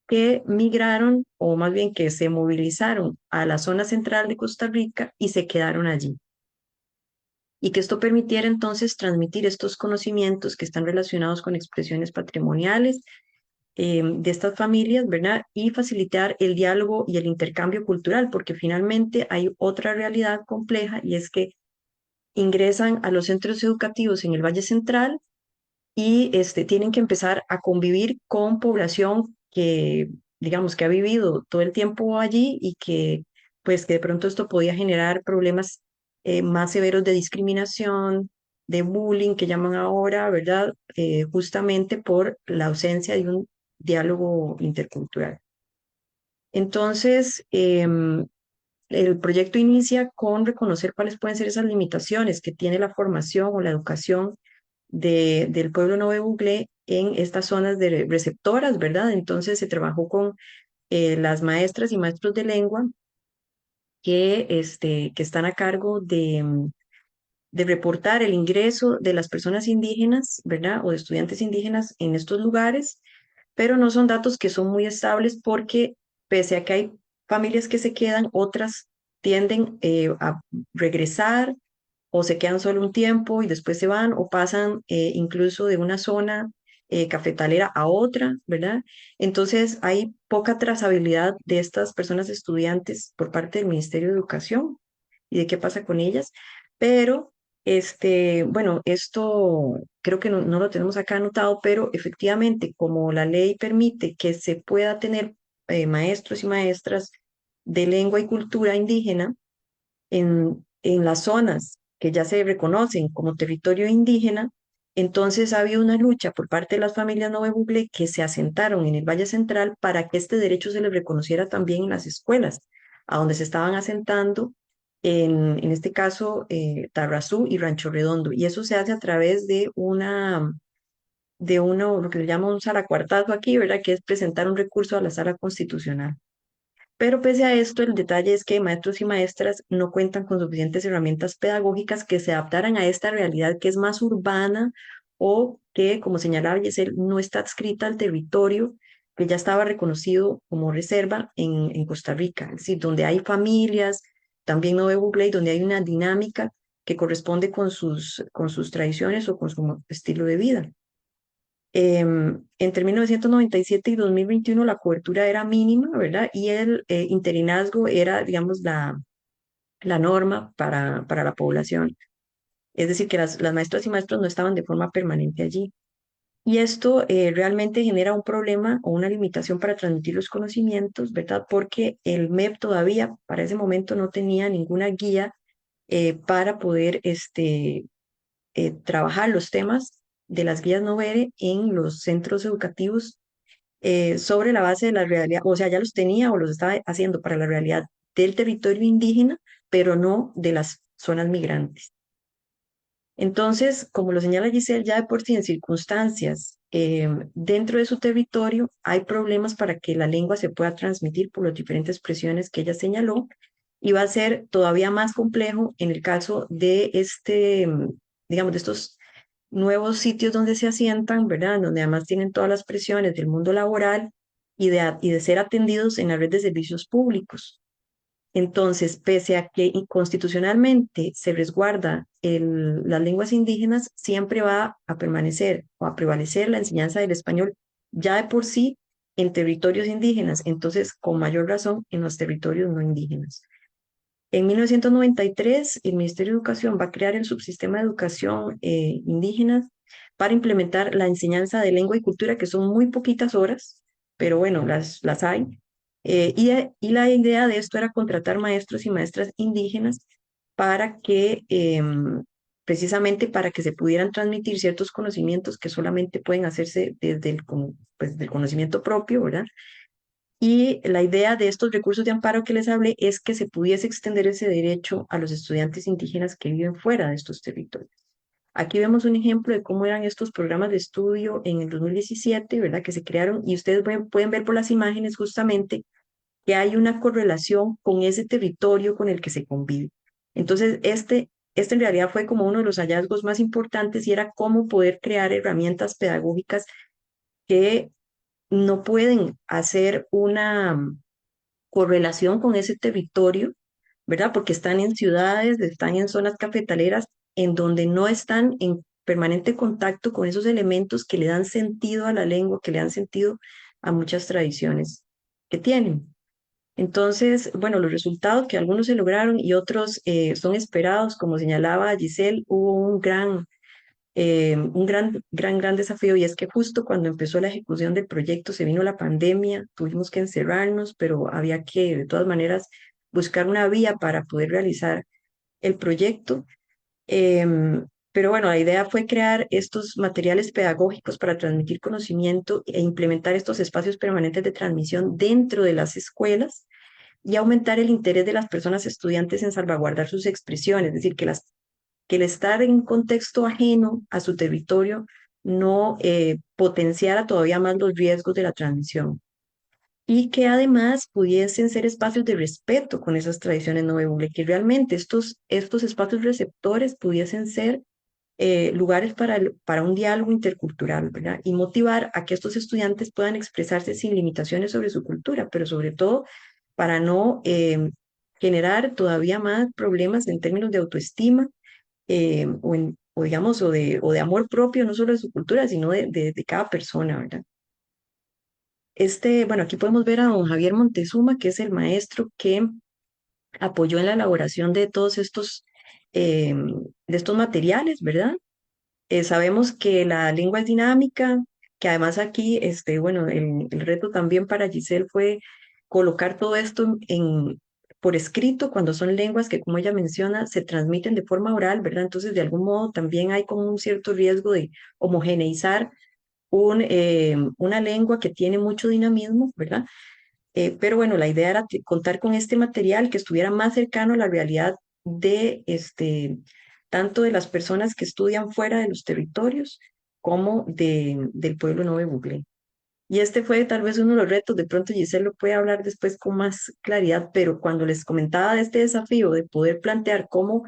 que migraron, o más bien que se movilizaron a la zona central de Costa Rica y se quedaron allí, y que esto permitiera entonces transmitir estos conocimientos que están relacionados con expresiones patrimoniales de estas familias, ¿verdad? Y facilitar el diálogo y el intercambio cultural, porque finalmente hay otra realidad compleja y es que ingresan a los centros educativos en el Valle Central y tienen que empezar a convivir con población que, digamos, que ha vivido todo el tiempo allí y que, pues, que de pronto esto podía generar problemas más severos de discriminación, de bullying, que llaman ahora, ¿verdad? Justamente por la ausencia de un diálogo intercultural. Entonces, el proyecto inicia con reconocer cuáles pueden ser esas limitaciones que tiene la formación o la educación del pueblo Nove Buglé en estas zonas de receptoras, ¿verdad? Entonces se trabajó con las maestras y maestros de lengua que están a cargo de reportar el ingreso de las personas indígenas, ¿verdad? O de estudiantes indígenas en estos lugares, pero no son datos que son muy estables porque pese a que hay familias que se quedan, otras tienden a regresar o se quedan solo un tiempo y después se van o pasan incluso de una zona cafetalera a otra, ¿verdad? Entonces hay poca trazabilidad de estas personas estudiantes por parte del Ministerio de Educación y de qué pasa con ellas, pero bueno, esto creo que no lo tenemos acá anotado, pero efectivamente, como la ley permite que se pueda tener maestros y maestras de lengua y cultura indígena en las zonas que ya se reconocen como territorio indígena, entonces ha habido una lucha por parte de las familias Nove Buglé que se asentaron en el Valle Central para que este derecho se les reconociera también en las escuelas, a donde se estaban asentando, en este caso, Tarrazú y Rancho Redondo. Y eso se hace a través de uno, lo que se llama un salacuartazo aquí, ¿verdad? Que es presentar un recurso a la Sala Constitucional. Pero pese a esto, el detalle es que maestros y maestras no cuentan con suficientes herramientas pedagógicas que se adaptaran a esta realidad que es más urbana o que, como señalaba Yesel, no está adscrita al territorio que ya estaba reconocido como reserva en Costa Rica, es decir, donde hay familias, también no Google, donde hay una dinámica que corresponde con sus tradiciones o con su estilo de vida. Entre 1997 y 2021 la cobertura era mínima, ¿verdad? Y el interinazgo era, digamos, la norma para la población. Es decir, que las maestras y maestros no estaban de forma permanente allí. Y esto realmente genera un problema o una limitación para transmitir los conocimientos, ¿verdad? Porque el MEP todavía para ese momento no tenía ninguna guía para poder trabajar los temas de las guías Novere en los centros educativos sobre la base de la realidad, o sea, ya los tenía o los estaba haciendo para la realidad del territorio indígena, pero no de las zonas migrantes. Entonces, como lo señala Giselle, ya de por sí en circunstancias dentro de su territorio hay problemas para que la lengua se pueda transmitir por las diferentes presiones que ella señaló y va a ser todavía más complejo en el caso de digamos, de estos nuevos sitios donde se asientan, ¿verdad? Donde además tienen todas las presiones del mundo laboral y de ser atendidos en la red de servicios públicos. Entonces, pese a que constitucionalmente se resguarda las lenguas indígenas, siempre va a permanecer o a prevalecer la enseñanza del español ya de por sí en territorios indígenas, entonces con mayor razón en los territorios no indígenas. En 1993, el Ministerio de Educación va a crear el subsistema de educación indígena para implementar la enseñanza de lengua y cultura, que son muy poquitas horas, pero bueno, las hay. Y la idea de esto era contratar maestros y maestras indígenas para que, precisamente para que se pudieran transmitir ciertos conocimientos que solamente pueden hacerse desde pues, del conocimiento propio, ¿verdad? Y la idea de estos recursos de amparo que les hablé es que se pudiese extender ese derecho a los estudiantes indígenas que viven fuera de estos territorios. Aquí vemos un ejemplo de cómo eran estos programas de estudio en el 2017, ¿verdad? Que se crearon y ustedes pueden ver por las imágenes justamente que hay una correlación con ese territorio con el que se convive. Entonces, este en realidad fue como uno de los hallazgos más importantes y era cómo poder crear herramientas pedagógicas que no pueden hacer una correlación con ese territorio, ¿verdad? Porque están en ciudades, están en zonas cafetaleras, en donde no están en permanente contacto con esos elementos que le dan sentido a la lengua, que le dan sentido a muchas tradiciones que tienen. Entonces, bueno, los resultados que algunos se lograron y otros son esperados, como señalaba Giselle, hubo un gran desafío y es que justo cuando empezó la ejecución del proyecto se vino la pandemia, tuvimos que encerrarnos, pero había que de todas maneras buscar una vía para poder realizar el proyecto. Pero bueno, la idea fue crear estos materiales pedagógicos para transmitir conocimiento e implementar estos espacios permanentes de transmisión dentro de las escuelas y aumentar el interés de las personas estudiantes en salvaguardar sus expresiones, es decir, que el estar en un contexto ajeno a su territorio no potenciara todavía más los riesgos de la transmisión y que además pudiesen ser espacios de respeto con esas tradiciones no verbales, que realmente estos espacios receptores pudiesen ser lugares para un diálogo intercultural, ¿verdad? Y motivar a que estos estudiantes puedan expresarse sin limitaciones sobre su cultura, pero sobre todo para no generar todavía más problemas en términos de autoestima o digamos, o de amor propio, no solo de su cultura, sino de cada persona, ¿verdad? Bueno, aquí podemos ver a don Javier Montezuma, que es el maestro que apoyó en la elaboración de todos de estos materiales, ¿verdad? Sabemos que la lengua es dinámica, que además aquí, bueno, el reto también para Giselle fue colocar todo esto por escrito cuando son lenguas que, como ella menciona, se transmiten de forma oral, ¿verdad? Entonces, de algún modo también hay como un cierto riesgo de homogeneizar una lengua que tiene mucho dinamismo, ¿verdad? Pero bueno, la idea era contar con este material que estuviera más cercano a la realidad de tanto de las personas que estudian fuera de los territorios como del pueblo Nove Bugle. Y este fue tal vez uno de los retos, de pronto Giselle lo puede hablar después con más claridad, pero cuando les comentaba de este desafío de poder plantear cómo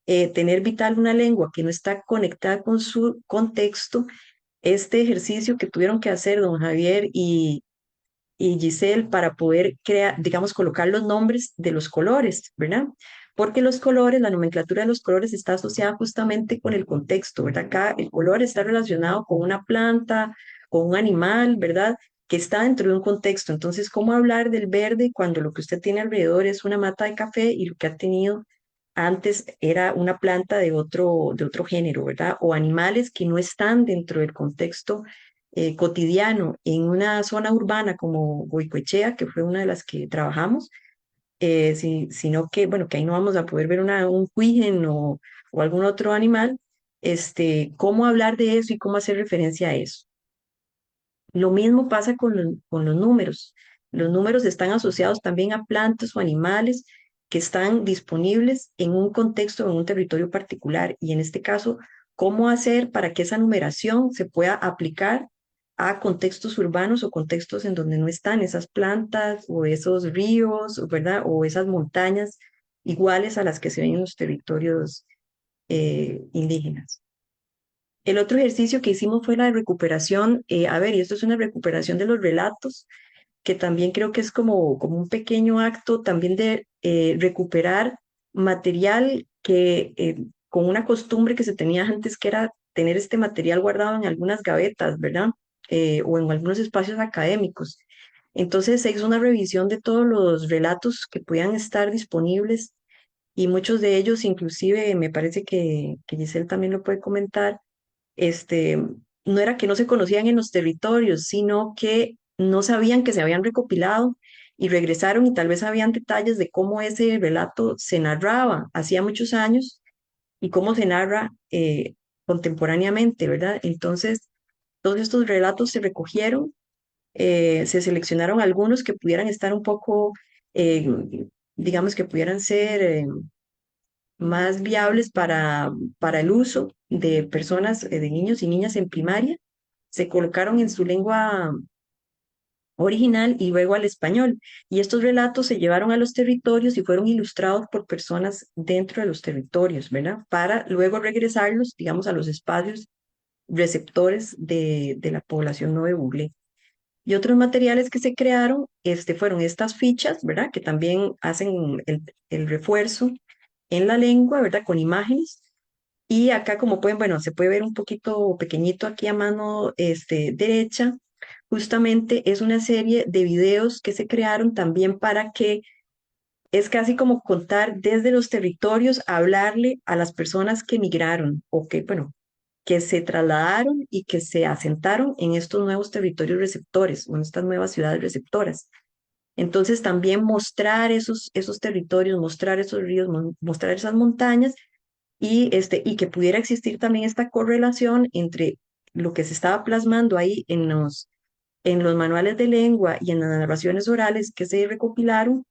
tener vital una lengua que no está conectada con su contexto, este ejercicio que tuvieron que hacer don Javier y Giselle para poder crear, digamos, colocar los nombres de los colores, ¿verdad? Porque los colores, la nomenclatura de los colores está asociada justamente con el contexto, ¿verdad? Acá el color está relacionado con una planta, con un animal, ¿verdad? Que está dentro de un contexto. Entonces, ¿cómo hablar del verde cuando lo que usted tiene alrededor es una mata de café y lo que ha tenido antes era una planta de otro género, ¿verdad? O animales que no están dentro del contexto cotidiano en una zona urbana como Goicoechea, que fue una de las que trabajamos, sino que, bueno, que ahí no vamos a poder ver un cuijen o algún otro animal, cómo hablar de eso y cómo hacer referencia a eso. Lo mismo pasa con los números. Los números están asociados también a plantas o animales que están disponibles en un contexto, en un territorio particular. Y en este caso, ¿cómo hacer para que esa numeración se pueda aplicar a contextos urbanos o contextos en donde no están esas plantas o esos ríos, ¿verdad? O esas montañas iguales a las que se ven en los territorios indígenas? El otro ejercicio que hicimos fue la de recuperación. A ver, y esto es una recuperación de los relatos, que también creo que es como un pequeño acto también de recuperar material que con una costumbre que se tenía antes, que era tener este material guardado en algunas gavetas, ¿verdad? O en algunos espacios académicos. Entonces se hizo una revisión de todos los relatos que podían estar disponibles y muchos de ellos, inclusive, me parece que Giselle también lo puede comentar, este, no era que no se conocían en los territorios, sino que no sabían que se habían recopilado y regresaron y tal vez habían detalles de cómo ese relato se narraba hacía muchos años y cómo se narra contemporáneamente, ¿verdad? Entonces, todos estos relatos se recogieron, se seleccionaron algunos que pudieran estar un poco, eh, digamos que pudieran ser más viables para el uso de personas, de niños y niñas en primaria, se colocaron en su lengua original y luego al español. Y estos relatos se llevaron a los territorios y fueron ilustrados por personas dentro de los territorios, ¿verdad? Para luego regresarlos, digamos, a los espacios receptores de la población no bugle. Y otros materiales que se crearon fueron estas fichas, ¿verdad? Que también hacen el refuerzo en la lengua, ¿verdad? Con imágenes. Y acá, como pueden, bueno, se puede ver un poquito pequeñito aquí a mano derecha, justamente es una serie de videos que se crearon también para que es casi como contar desde los territorios, hablarle a las personas que migraron o que, bueno, que se trasladaron y que se asentaron en estos nuevos territorios receptores o en estas nuevas ciudades receptoras. Entonces también mostrar esos territorios, mostrar esos ríos, mostrar esas montañas y que pudiera existir también esta correlación entre lo que se estaba plasmando ahí en los manuales de lengua y en las narraciones orales que se recopilaron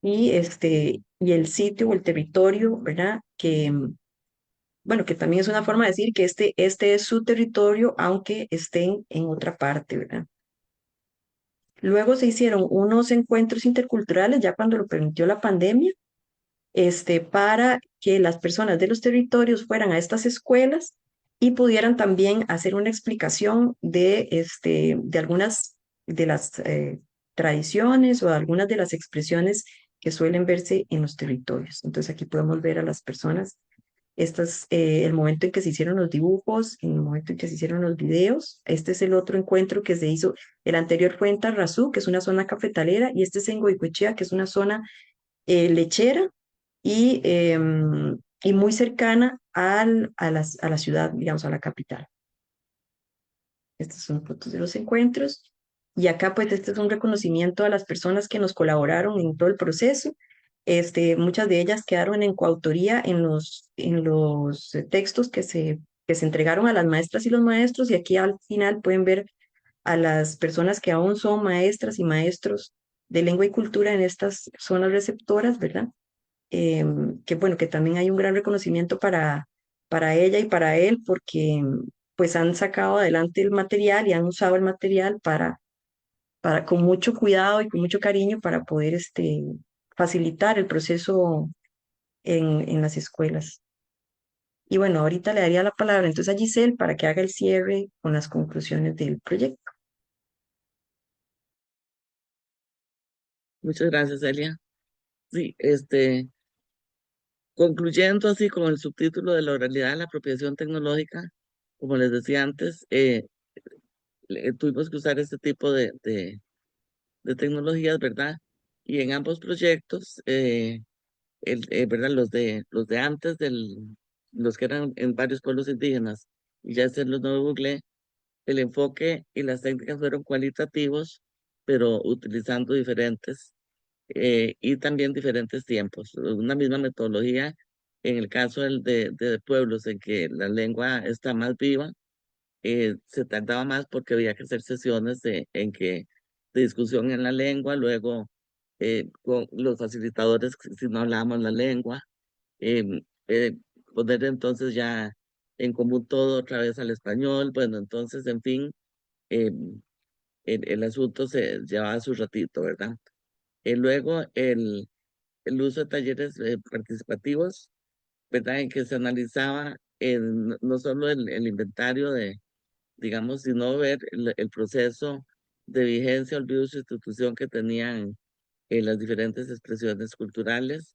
y el sitio o el territorio, ¿verdad? Bueno, que también es una forma de decir que este es su territorio, aunque estén en otra parte, ¿verdad? Luego se hicieron unos encuentros interculturales ya cuando lo permitió la pandemia, para que las personas de los territorios fueran a estas escuelas y pudieran también hacer una explicación de algunas de las tradiciones o algunas de las expresiones que suelen verse en los territorios. Entonces aquí podemos ver a las personas, el momento en que se hicieron los dibujos, en el momento en que se hicieron los videos. Este es el otro encuentro que se hizo. El anterior fue en Tarrazú, que es una zona cafetalera, y este es en Goicoechea, que es una zona lechera y muy cercana a la ciudad, digamos, a la capital. Estas son fotos de los encuentros. Y acá, pues, este es un reconocimiento a las personas que nos colaboraron en todo el proceso. Muchas de ellas quedaron en coautoría en los textos que se entregaron a las maestras y los maestros. Y aquí al final pueden ver a las personas que aún son maestras y maestros de lengua y cultura en estas zonas receptoras, ¿verdad? Que bueno, que también hay un gran reconocimiento para ella y para él, porque pues han sacado adelante el material y han usado el material con mucho cuidado y con mucho cariño para poder facilitar el proceso en las escuelas. Y bueno, ahorita le daría la palabra entonces a Giselle para que haga el cierre con las conclusiones del proyecto. Muchas gracias, Celia. Sí, concluyendo así con el subtítulo de la oralidad de la apropiación tecnológica, como les decía antes, tuvimos que usar este tipo de tecnologías, ¿verdad? Y en ambos proyectos, ¿verdad? Los de antes, los que eran en varios pueblos indígenas, y ya los nuevos Google, el enfoque y las técnicas fueron cualitativos, pero utilizando diferentes y también diferentes tiempos. Una misma metodología, en el caso de pueblos en que la lengua está más viva, se tardaba más porque había que hacer sesiones de discusión en la lengua, luego con los facilitadores, si no hablábamos la lengua, em, poner entonces ya en común todo otra vez al español. Bueno, entonces, en fin, em, el asunto se llevaba su ratito, ¿verdad? Luego, el uso de talleres participativos, ¿verdad? En que se analizaba no solo el inventario digamos, sino ver el proceso de vigencia, olvido su institución que tenían las diferentes expresiones culturales,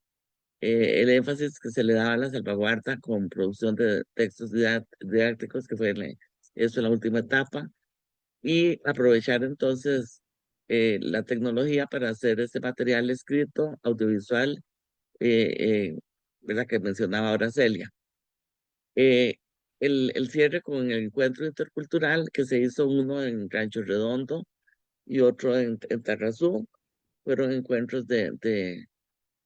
el énfasis que se le daba a la salvaguarda con producción de textos didácticos, que fue eso la última etapa, y aprovechar entonces la tecnología para hacer este material escrito, audiovisual, ¿verdad? Que mencionaba ahora Celia. Eh, el cierre con el encuentro intercultural, que se hizo uno en Rancho Redondo y otro en Tarrazú, fueron encuentros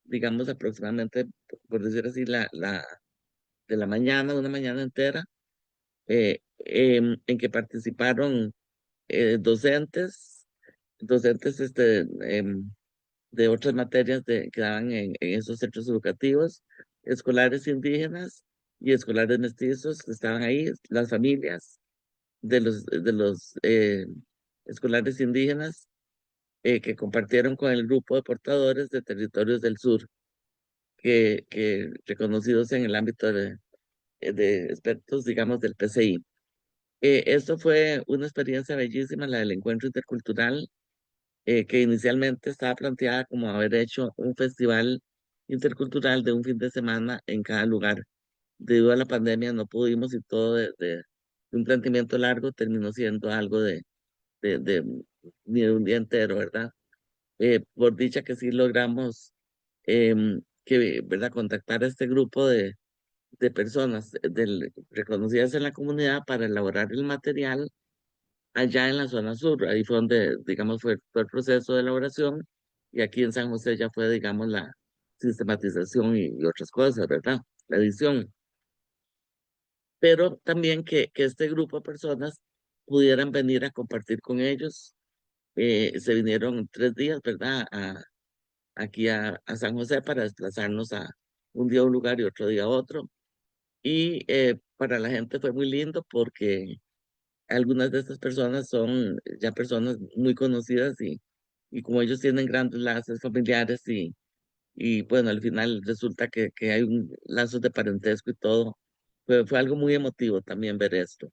digamos, aproximadamente, por decir así, de la mañana, una mañana entera, en que participaron docentes de otras materias que daban en esos centros educativos, escolares indígenas y escolares mestizos que estaban ahí, las familias de los escolares indígenas que compartieron con el grupo de portadores de territorios del sur, que reconocidos en el ámbito de expertos, digamos, del PCI. Esto fue una experiencia bellísima, la del encuentro intercultural, que inicialmente estaba planteada como haber hecho un festival intercultural de un fin de semana en cada lugar. Debido a la pandemia no pudimos y todo de un planteamiento largo terminó siendo algo de ni de un día entero, ¿verdad? Por dicha que sí logramos ¿verdad? Contactar a este grupo de personas reconocidas en la comunidad para elaborar el material allá en la zona sur. Ahí fue donde, digamos, fue el proceso de elaboración y aquí en San José ya fue, digamos, la sistematización y otras cosas, ¿verdad? La edición. Pero también que este grupo de personas pudieran venir a compartir con ellos. Se vinieron 3 días, ¿verdad? Aquí a San José para desplazarnos a un día a un lugar y otro día a otro. Y para la gente fue muy lindo porque algunas de estas personas son ya personas muy conocidas y como ellos tienen grandes lazos familiares y bueno, al final resulta que hay un lazos de parentesco y todo. Fue algo muy emotivo también ver esto.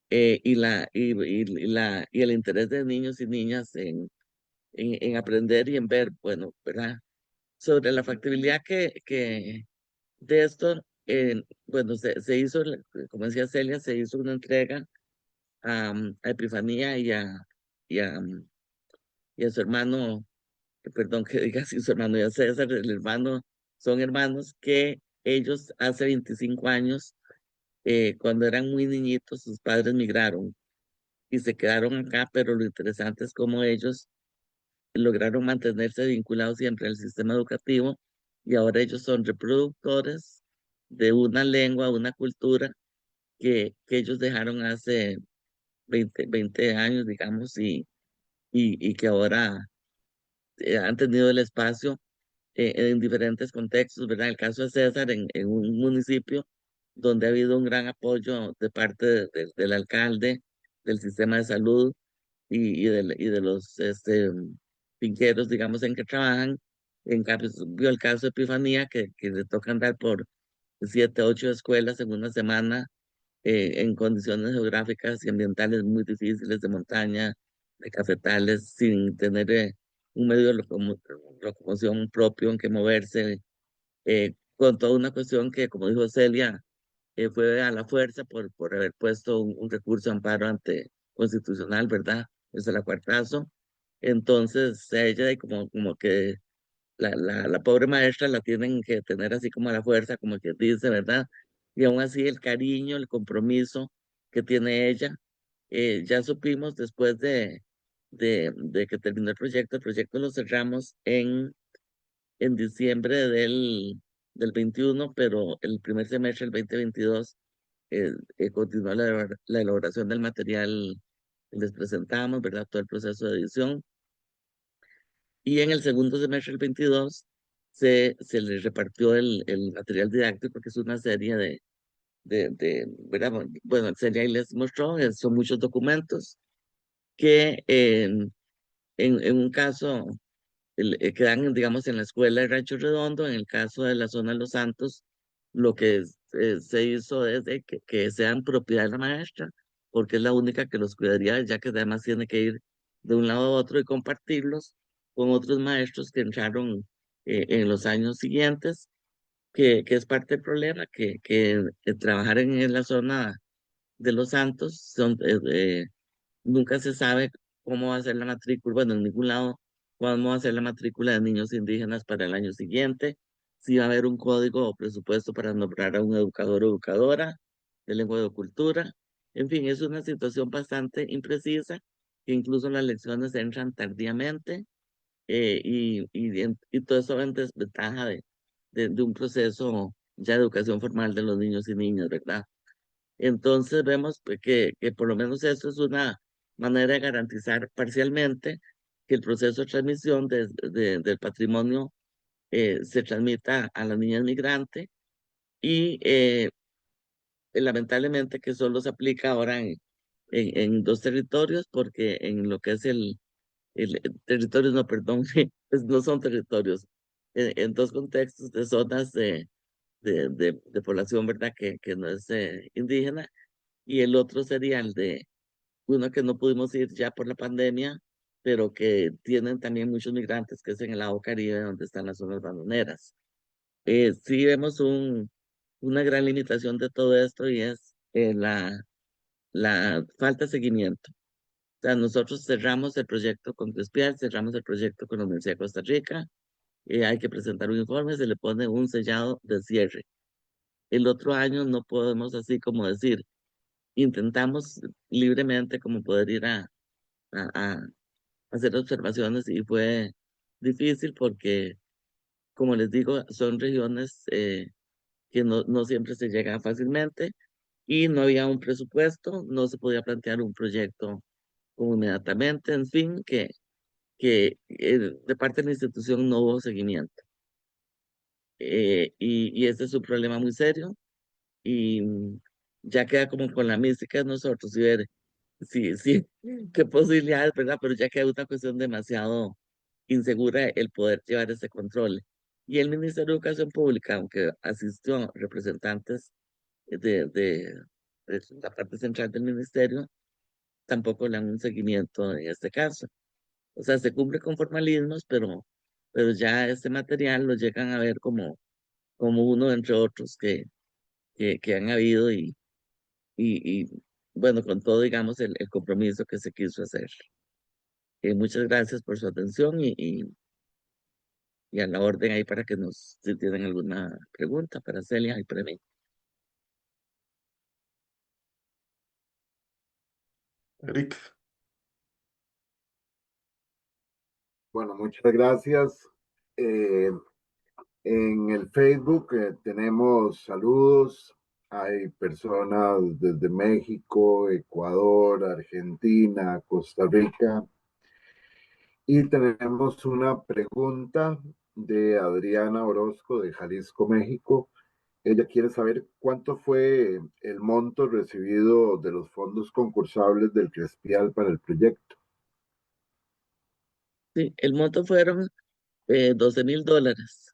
Y el interés de niños y niñas en aprender y en ver, bueno, ¿verdad? Sobre la factibilidad que de esto, bueno, se hizo, como decía Celia, se hizo una entrega a Epifanía y a su hermano, perdón que diga así, su hermano y a César, el hermano, son hermanos que ellos hace 25 años, cuando eran muy niñitos, sus padres migraron y se quedaron acá, pero lo interesante es cómo ellos lograron mantenerse vinculados siempre al sistema educativo y ahora ellos son reproductores de una lengua, una cultura que ellos dejaron hace 20 años, digamos, y que ahora han tenido el espacio en diferentes contextos, ¿verdad? El caso de César en un municipio donde ha habido un gran apoyo de parte del alcalde, del sistema de salud y de los finqueros, digamos, en que trabajan. En cambio, vio el caso de Epifanía, que le toca andar por 7, 8 escuelas en una semana, en condiciones geográficas y ambientales muy difíciles, de montaña, de cafetales, sin tener un medio de locomoción propio en que moverse, con toda una cuestión que, como dijo Celia, fue a la fuerza por haber puesto un recurso de amparo ante constitucional, ¿verdad? Es el acuartazo. Entonces, a ella como que la pobre maestra la tienen que tener así como a la fuerza, como que dice, ¿verdad? Y aún así el cariño, el compromiso que tiene ella, ya supimos después de que terminó el proyecto lo cerramos en diciembre del 21, pero el primer semestre, el 2022, continuó la elaboración del material que les presentamos, ¿verdad? Todo el proceso de edición. Y en el segundo semestre, el 22, se les repartió el material didáctico, que es una serie ¿verdad? Bueno, Celia ahí les mostró, son muchos documentos que en un caso quedan, digamos, en la escuela de Rancho Redondo. En el caso de la zona de Los Santos, lo que se hizo es que sean propiedad de la maestra, porque es la única que los cuidaría, ya que además tiene que ir de un lado a otro y compartirlos con otros maestros que entraron en los años siguientes, que es parte del problema, que trabajar en la zona de Los Santos nunca se sabe cómo va a ser la matrícula, bueno, en ningún lado cómo va a ser la matrícula de niños indígenas para el año siguiente, si va a haber un código o presupuesto para nombrar a un educador o educadora de lengua y de cultura. En fin, es una situación bastante imprecisa, que incluso las lecciones entran tardíamente, y todo eso va en desventaja de un proceso ya de educación formal de los niños y niñas, ¿verdad? Entonces vemos pues, que por lo menos eso es una manera de garantizar parcialmente que el proceso de transmisión del patrimonio se transmita a la niña migrante y lamentablemente que solo se aplica ahora en 2 territorios, porque en lo que es territorios, no, perdón, pues no son territorios, en 2 contextos de zonas de población, ¿verdad? Que no es indígena, y el otro sería el de uno que no pudimos ir ya por la pandemia, pero que tienen también muchos migrantes, que es en el lado Caribe, donde están las zonas bananeras. Sí vemos una gran limitación de todo esto y es la falta de seguimiento. O sea, nosotros cerramos el proyecto con Crespial, cerramos el proyecto con la Universidad de Costa Rica, hay que presentar un informe, se le pone un sellado de cierre. El otro año no podemos así como decir, intentamos libremente como poder ir a hacer observaciones y fue difícil porque, como les digo, son regiones que no siempre se llegan fácilmente y no había un presupuesto, no se podía plantear un proyecto como inmediatamente, en fin, que de parte de la institución no hubo seguimiento. Y ese es un problema muy serio y ya queda como con la mística de nosotros y ver sí, qué posibilidades, ¿verdad? Pero ya queda una cuestión demasiado insegura el poder llevar ese control. Y el Ministerio de Educación Pública, aunque asistió representantes de la parte central del ministerio, tampoco le dan un seguimiento en este caso. O sea, se cumple con formalismos, pero ya este material lo llegan a ver como uno entre otros que han habido y bueno, con todo, digamos, el compromiso que se quiso hacer. Muchas gracias por su atención y a la orden ahí para que si tienen alguna pregunta para Celia y para mí. Eric. Bueno, muchas gracias. Eh, en el Facebook tenemos saludos. Hay personas desde México, Ecuador, Argentina, Costa Rica. Y tenemos una pregunta de Adriana Orozco de Jalisco, México. Ella quiere saber cuánto fue el monto recibido de los fondos concursables del Crespial para el proyecto. Sí, el monto fueron $12,000,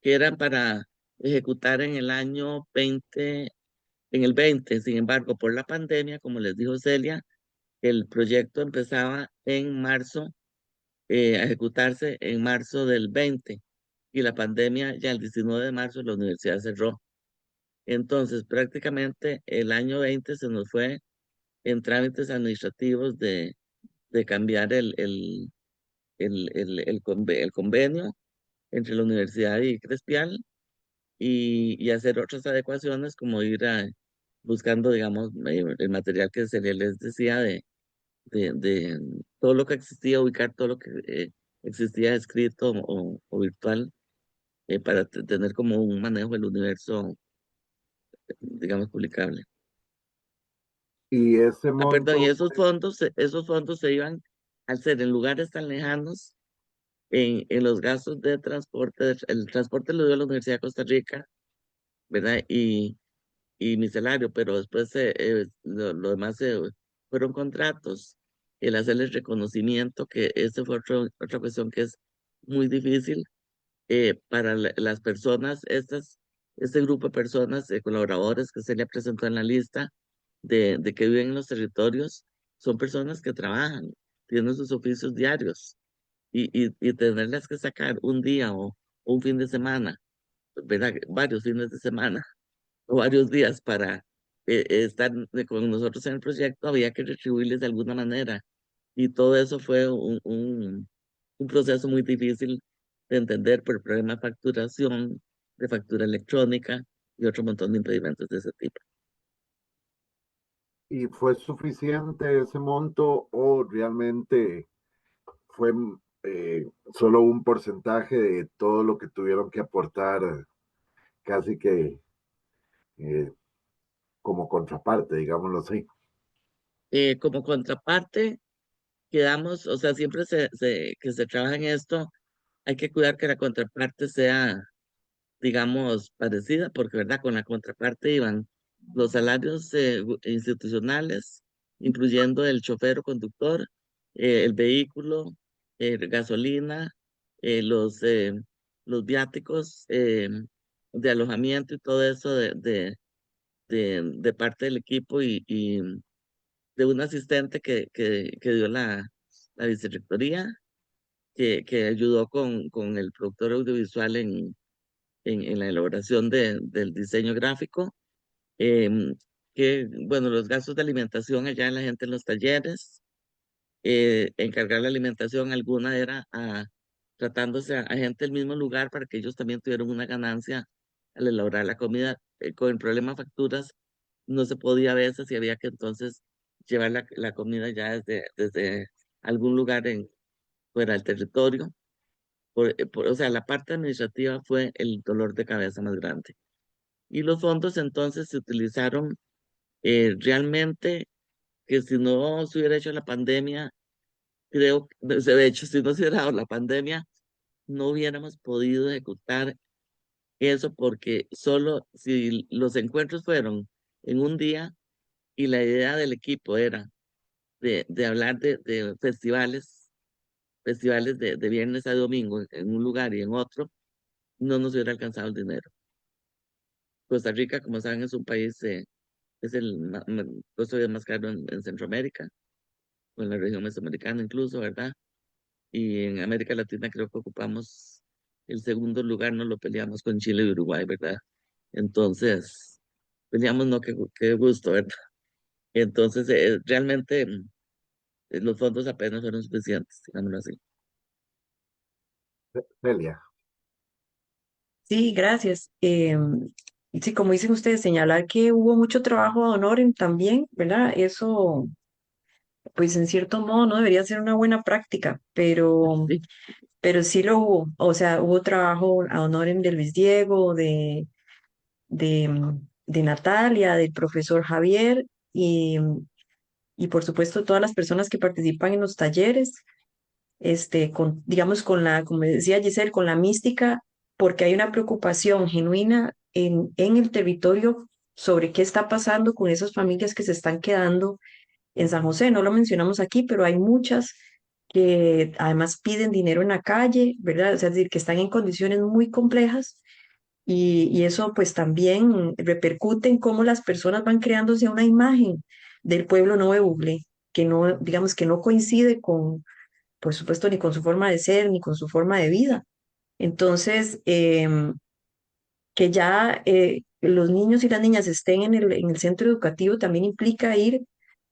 que eran para ejecutar en el año 20, en el 20. Sin embargo, por la pandemia, como les dijo Celia, el proyecto empezaba en marzo, a ejecutarse en marzo del 20 y la pandemia ya el 19 de marzo la universidad cerró. Entonces, prácticamente el año 20 se nos fue en trámites administrativos de cambiar el convenio entre la universidad y Crespial y hacer otras adecuaciones como buscando, digamos, el material que se les decía de todo lo que existía, ubicar todo lo que existía escrito o virtual para tener como un manejo del universo, digamos, publicable. Y ese Ah, perdón, y monto, esos fondos se iban al ser en lugares tan lejanos, en los gastos de transporte, el transporte lo dio la Universidad de Costa Rica, ¿verdad? Y mi salario, pero después lo demás fueron contratos, el hacerles reconocimiento, que ese fue otra cuestión que es muy difícil para las personas, este grupo de personas, colaboradores que se le presentó en la lista de que viven en los territorios, son personas que trabajan, tienen sus oficios diarios y tenerlas que sacar un día o un fin de semana, ¿verdad? Varios fines de semana o varios días para estar con nosotros en el proyecto, había que retribuirles de alguna manera. Y todo eso fue un proceso muy difícil de entender por el problema de facturación, de factura electrónica y otro montón de impedimentos de ese tipo. ¿y fue suficiente ese monto o realmente fue solo un porcentaje de todo lo que tuvieron que aportar, casi que eh, como contraparte, digámoslo así? Como contraparte, quedamos, o sea, siempre que se trabaja en esto, hay que cuidar que la contraparte sea, digamos, parecida, porque, ¿verdad? Con la contraparte iban los salarios institucionales, incluyendo el chofer o conductor, el vehículo, gasolina, los viáticos de alojamiento y todo eso de parte del equipo y de un asistente que dio la vicerrectoría, que ayudó con el productor audiovisual en la elaboración del diseño gráfico, em, bueno, los gastos de alimentación allá en la gente en los talleres, encargar la alimentación alguna era tratándose a gente del mismo lugar para que ellos también tuvieran una ganancia al elaborar la comida. Con el problema de facturas no se podía a veces y había que entonces llevar la comida ya desde algún lugar fuera del territorio. O sea, la parte administrativa fue el dolor de cabeza más grande. Y los fondos entonces se utilizaron realmente que si no se hubiera hecho la pandemia, creo, de hecho, si no se hubiera dado la pandemia, no hubiéramos podido ejecutar eso porque solo si los encuentros fueron en un día y la idea del equipo era de hablar de festivales de viernes a domingo en un lugar y en otro, no nos hubiera alcanzado el dinero. Costa Rica, como saben, es un país, es el costo de vida más caro en Centroamérica, o en la región mesoamericana incluso, ¿verdad? Y en América Latina creo que ocupamos el segundo lugar, nos lo peleamos con Chile y Uruguay, ¿verdad? Entonces, peleamos, no, qué gusto, ¿verdad? Entonces, realmente los fondos apenas fueron suficientes, digámoslo así. Celia. Sí, gracias. Sí, como dicen ustedes, señalar que hubo mucho trabajo de honor también, ¿verdad? Eso, pues en cierto modo no debería ser una buena práctica, Sí, pero sí lo hubo. O sea, hubo trabajo a honor de Luis Diego, de Natalia, del profesor Javier y por supuesto todas las personas que participan en los talleres, digamos, como decía Giselle, con la mística, porque hay una preocupación genuina en el territorio sobre qué está pasando con esas familias que se están quedando en San José. No lo mencionamos aquí, pero hay muchas que además piden dinero en la calle, ¿verdad? O sea, es decir, que están en condiciones muy complejas y eso pues también repercute en cómo las personas van creándose una imagen del pueblo no de Buglé, que no, digamos, que no coincide con, por supuesto, ni con su forma de ser, ni con su forma de vida. Entonces, que ya los niños y las niñas estén en el centro educativo también implica ir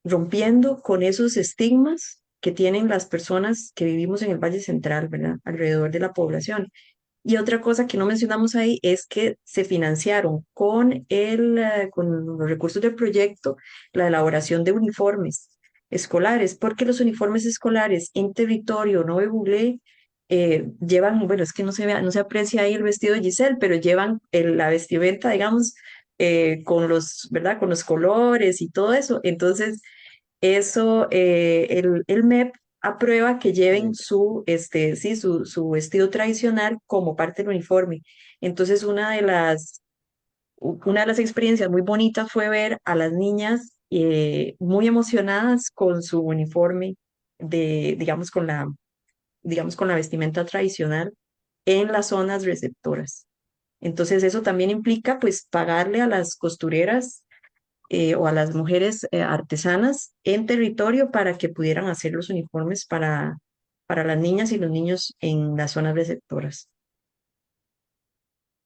rompiendo con esos estigmas que tienen las personas que vivimos en el Valle Central, ¿verdad? Alrededor de la población. Y otra cosa que no mencionamos ahí es que se financiaron con los recursos del proyecto la elaboración de uniformes escolares, porque los uniformes escolares en territorio no Buglé llevan, bueno, es que no se aprecia ahí el vestido de Giselle, pero llevan la vestimenta, digamos, ¿verdad? Con los colores y todo eso. Entonces, eso, el MEP aprueba que lleven sí, su vestido tradicional como parte del uniforme. Entonces, una de las experiencias muy bonitas fue ver a las niñas muy emocionadas con su uniforme digamos, con la vestimenta tradicional en las zonas receptoras. Entonces, eso también implica, pues, pagarle a las costureras o a las mujeres artesanas en territorio para que pudieran hacer los uniformes para las niñas y los niños en las zonas receptoras.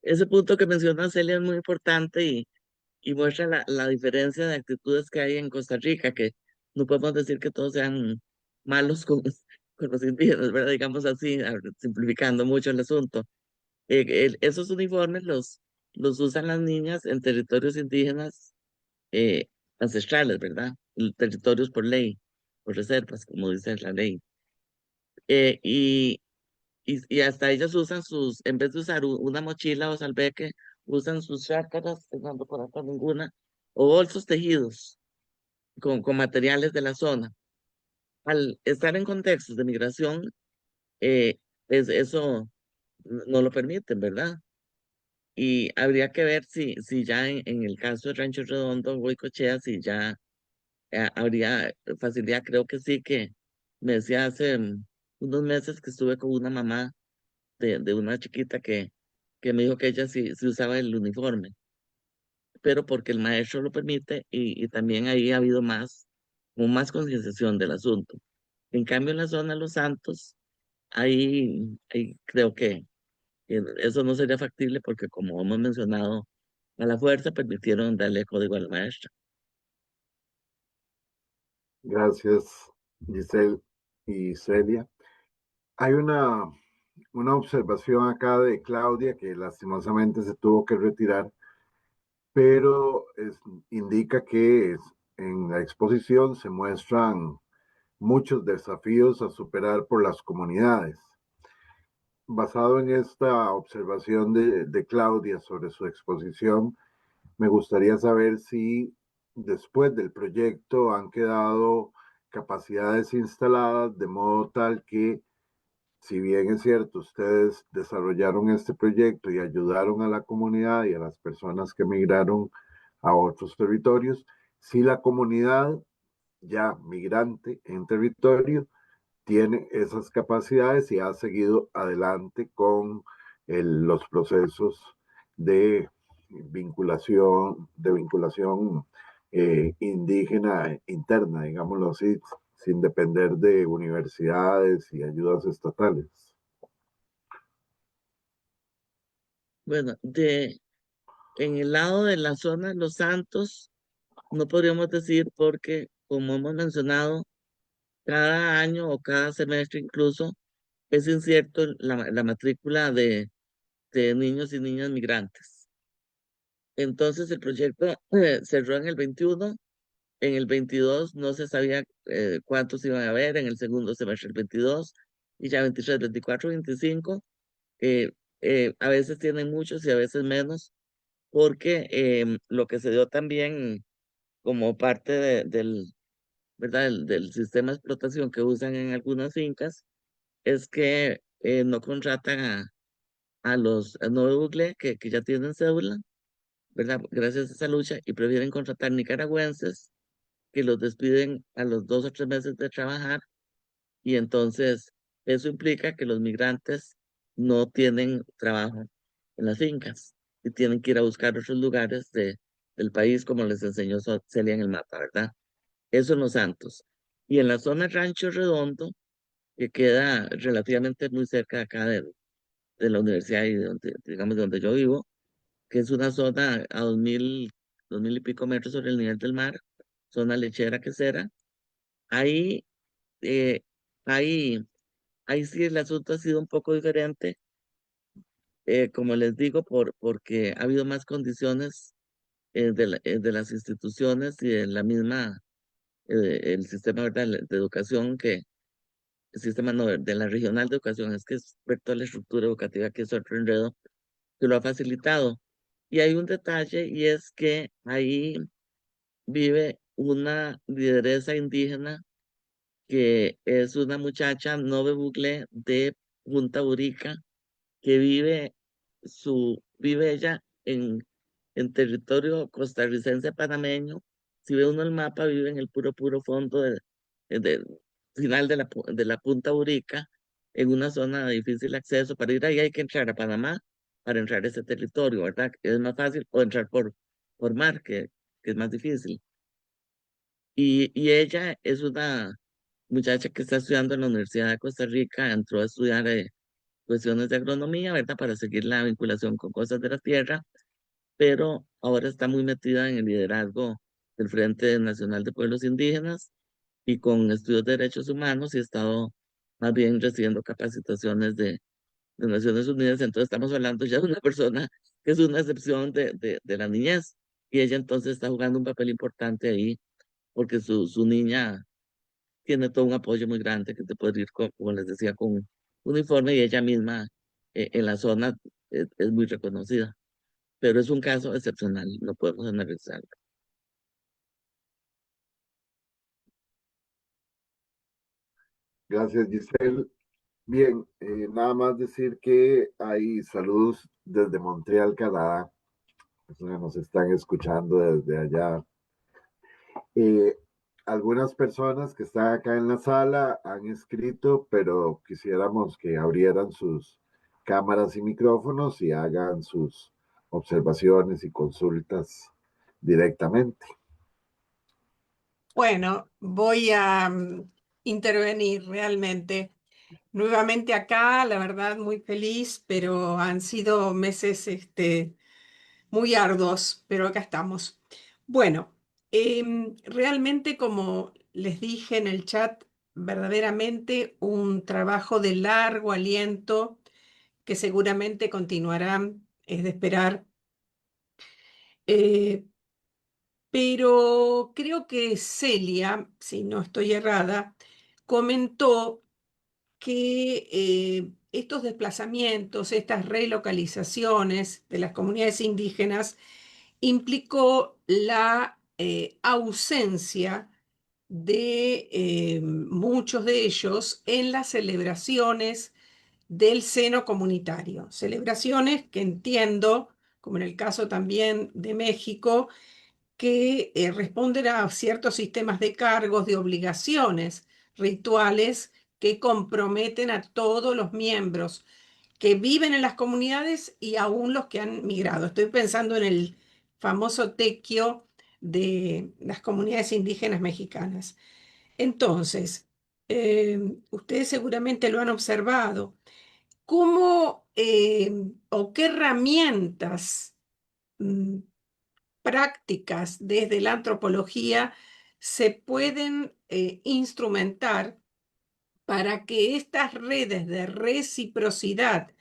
ese punto que menciona Celia es muy importante y muestra la diferencia de actitudes que hay en Costa Rica, que no podemos decir que todos sean malos con los indígenas, ¿verdad? Digamos así, simplificando mucho el asunto. Esos uniformes los usan las niñas en territorios indígenas eh, ancestrales, ¿verdad? Territorios por ley, por reservas, como dice la ley. Eh, y, y hasta ellas usan en vez de usar una mochila o salveque, usan sus chácaras, que no ando por acá ninguna, o bolsos tejidos con materiales de la zona. Al estar en contextos de migración, eh, eso no lo permiten, ¿verdad? Y habría que ver si ya en el caso de Rancho Redondo, Goicochea, si ya habría facilidad. Creo que sí, que me decía hace unos meses que estuve con una mamá de una chiquita que me dijo que ella sí usaba el uniforme, pero porque el maestro lo permite y también ahí ha habido como más concienciación del asunto. En cambio, en la zona de Los Santos, ahí creo que eso no sería factible porque, como hemos mencionado, a la fuerza permitieron darle código al maestro. Gracias, Giselle y Celia. Hay una observación acá de Claudia que lastimosamente se tuvo que retirar, pero indica que en la exposición se muestran muchos desafíos a superar por las comunidades. Basado en esta observación de Claudia sobre su exposición, me gustaría saber si después del proyecto han quedado capacidades instaladas de modo tal que, si bien es cierto, ustedes desarrollaron este proyecto y ayudaron a la comunidad y a las personas que migraron a otros territorios, si la comunidad ya migrante en territorio tiene esas capacidades y ha seguido adelante con los procesos de vinculación indígena interna, digámoslo así, sin depender de universidades y ayudas estatales. Bueno, en el lado de la zona de Los Santos, no podríamos decir porque, como hemos mencionado, cada año o cada semestre incluso es incierto la matrícula de niños y niñas migrantes. Entonces el proyecto cerró en el 21, en el 22 no se sabía cuántos iban a haber, en el segundo semestre el 22, y ya 23, 24, 25, eh, a veces tienen muchos y a veces menos, porque lo que se dio también como parte ¿verdad? Del sistema de explotación que usan en algunas fincas es que no contratan a los nueve bucle que ya tienen cédula, ¿verdad? Gracias a esa lucha, y prefieren contratar nicaragüenses que los despiden a los 2 o 3 meses de trabajar, y entonces eso implica que los migrantes no tienen trabajo en las fincas y tienen que ir a buscar otros lugares del país, como les enseñó Celia en el mapa, ¿verdad? Eso en Los Santos. Y en la zona Rancho Redondo, que queda relativamente muy cerca de acá de la universidad y de donde, digamos, de donde yo vivo, que es una zona a 2000 y pico metros sobre el nivel del mar, zona lechera quesera. Ahí, eh, ahí, ahí sí el asunto ha sido un poco diferente, como les digo, porque ha habido más condiciones de las instituciones y de la misma, el sistema, ¿verdad? De educación, que el sistema no, de la regional de educación, es que es ver toda la estructura educativa, que es otro enredo, que lo ha facilitado. Y hay un detalle, y es que ahí vive una lideresa indígena que es una muchacha Nove Bugle de Punta Burica, que vive ella en territorio costarricense panameño. Si ve uno el mapa, vive en el puro fondo del final de la Punta Burica, en una zona de difícil acceso. Para ir ahí hay que entrar a Panamá para entrar a ese territorio, ¿verdad? Es más fácil, o entrar por mar, que es más difícil. Y ella es una muchacha que está estudiando en la Universidad de Costa Rica, entró a estudiar cuestiones de agronomía, ¿verdad? Para seguir la vinculación con cosas de la tierra, pero ahora está muy metida en el liderazgo del Frente Nacional de Pueblos Indígenas y con estudios de derechos humanos, y ha estado más bien recibiendo capacitaciones de Naciones Unidas. Entonces estamos hablando ya de una persona que es una excepción de la niñez, y ella entonces está jugando un papel importante ahí, porque su niña tiene todo un apoyo muy grande, que te puede ir, como les decía, con un uniforme, y ella misma en la zona es muy reconocida. Pero es un caso excepcional, no podemos analizarlo. Gracias, Giselle. Bien, nada más decir que hay saludos desde Montreal, Canadá. Nos están escuchando desde allá. Eh, Algunas personas que están acá en la sala han escrito, pero quisiéramos que abrieran sus cámaras y micrófonos y hagan sus observaciones y consultas directamente. Bueno, voy a intervenir realmente. Nuevamente acá, la verdad, muy feliz, pero han sido meses muy arduos, pero acá estamos. Bueno, realmente, como les dije en el chat, verdaderamente un trabajo de largo aliento que seguramente continuará, es de esperar. Eh, pero creo que Celia, si no estoy errada, comentó que estos desplazamientos, estas relocalizaciones de las comunidades indígenas implicó la ausencia de muchos de ellos en las celebraciones del seno comunitario. Celebraciones que entiendo, como en el caso también de México, que responden a ciertos sistemas de cargos, de obligaciones rituales que comprometen a todos los miembros que viven en las comunidades y aún los que han migrado. Estoy pensando en el famoso tequio de las comunidades indígenas mexicanas. Entonces, ustedes seguramente lo han observado. ¿Cómo o qué herramientas mm, prácticas desde la antropología se pueden instrumentar para que estas redes de reciprocidad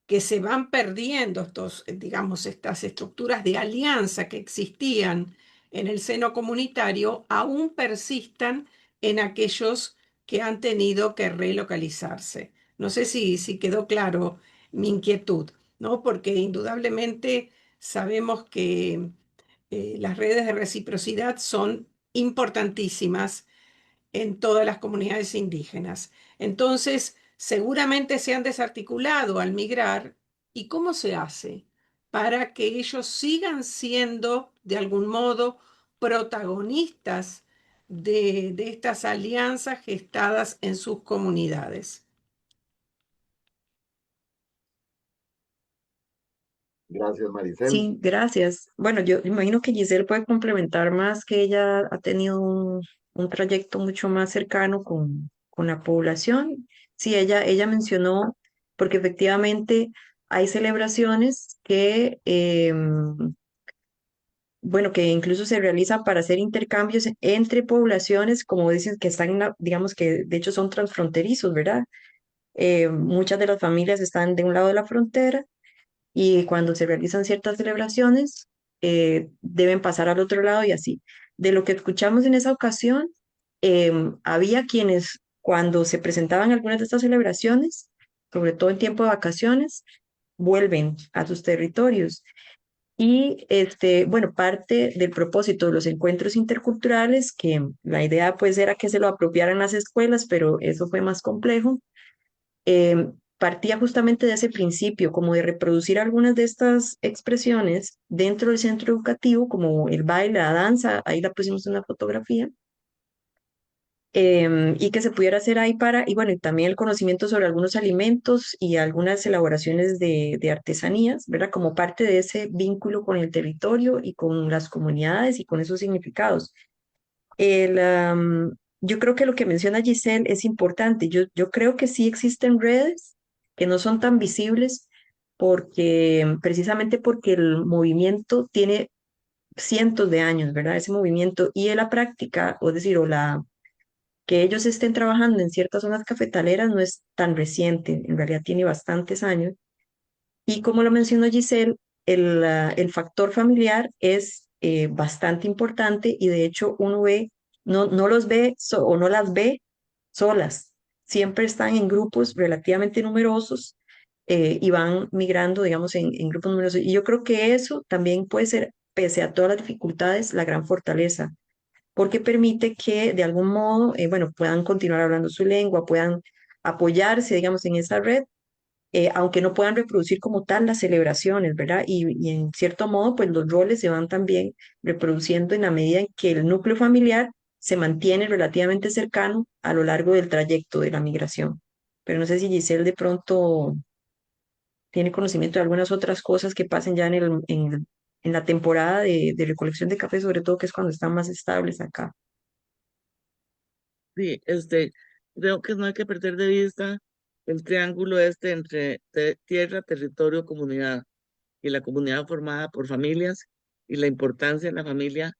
que se van perdiendo, digamos, estas estructuras de alianza que existían en el seno comunitario, aún persistan en aquellos que han tenido que relocalizarse? No sé si quedó claro mi inquietud, ¿no? Porque indudablemente sabemos que las redes de reciprocidad son importantísimas en todas las comunidades indígenas. Entonces, seguramente se han desarticulado al migrar. ¿Y cómo se hace para que ellos sigan siendo, de algún modo, protagonistas de estas alianzas gestadas en sus comunidades? Gracias, Maricel. Sí, gracias. Bueno, yo imagino que Giselle puede complementar más, que ella ha tenido un trayecto mucho más cercano con la población. Sí, ella mencionó, porque efectivamente hay celebraciones que, bueno, que incluso se realizan para hacer intercambios entre poblaciones, como dicen, que están, digamos que de hecho son transfronterizos, ¿verdad? Muchas de las familias están de un lado de la frontera y cuando se realizan ciertas celebraciones, deben pasar al otro lado y así. De lo que escuchamos en esa ocasión, había quienes cuando se presentaban algunas de estas celebraciones, sobre todo en tiempo de vacaciones, vuelven a sus territorios. Y bueno, parte del propósito de los encuentros interculturales, que la idea pues era que se lo apropiaran las escuelas, pero eso fue más complejo, partía justamente de ese principio, como de reproducir algunas de estas expresiones dentro del centro educativo, como el baile, la danza, ahí la pusimos en una fotografía, y que se pudiera hacer ahí para, y bueno, y también el conocimiento sobre algunos alimentos y algunas elaboraciones de artesanías, ¿verdad? Como parte de ese vínculo con el territorio y con las comunidades y con esos significados. El, yo creo que lo que menciona Giselle es importante. Yo creo que sí existen redes que no son tan visibles porque precisamente porque el movimiento tiene cientos de años, ¿verdad? Ese movimiento y en la práctica, o decir, o la que ellos estén trabajando en ciertas zonas cafetaleras no es tan reciente, en realidad tiene bastantes años. Y como lo mencionó Giselle, el factor familiar es bastante importante y de hecho uno ve, no los ve o no las ve solas, siempre están en grupos relativamente numerosos y van migrando, digamos, en grupos numerosos. Y yo creo que eso también puede ser, pese a todas las dificultades, la gran fortaleza, porque permite que de algún modo, bueno, puedan continuar hablando su lengua, puedan apoyarse, digamos, en esa red, aunque no puedan reproducir como tal las celebraciones, ¿verdad? Y en cierto modo, pues los roles se van también reproduciendo en la medida en que el núcleo familiar se mantiene relativamente cercano a lo largo del trayecto de la migración. Pero no sé si Giselle de pronto tiene conocimiento de algunas otras cosas que pasen ya en la temporada de recolección de café, sobre todo que es cuando están más estables acá. Sí, creo que no hay que perder de vista el triángulo entre tierra, territorio, comunidad, y la comunidad formada por familias y la importancia de la familia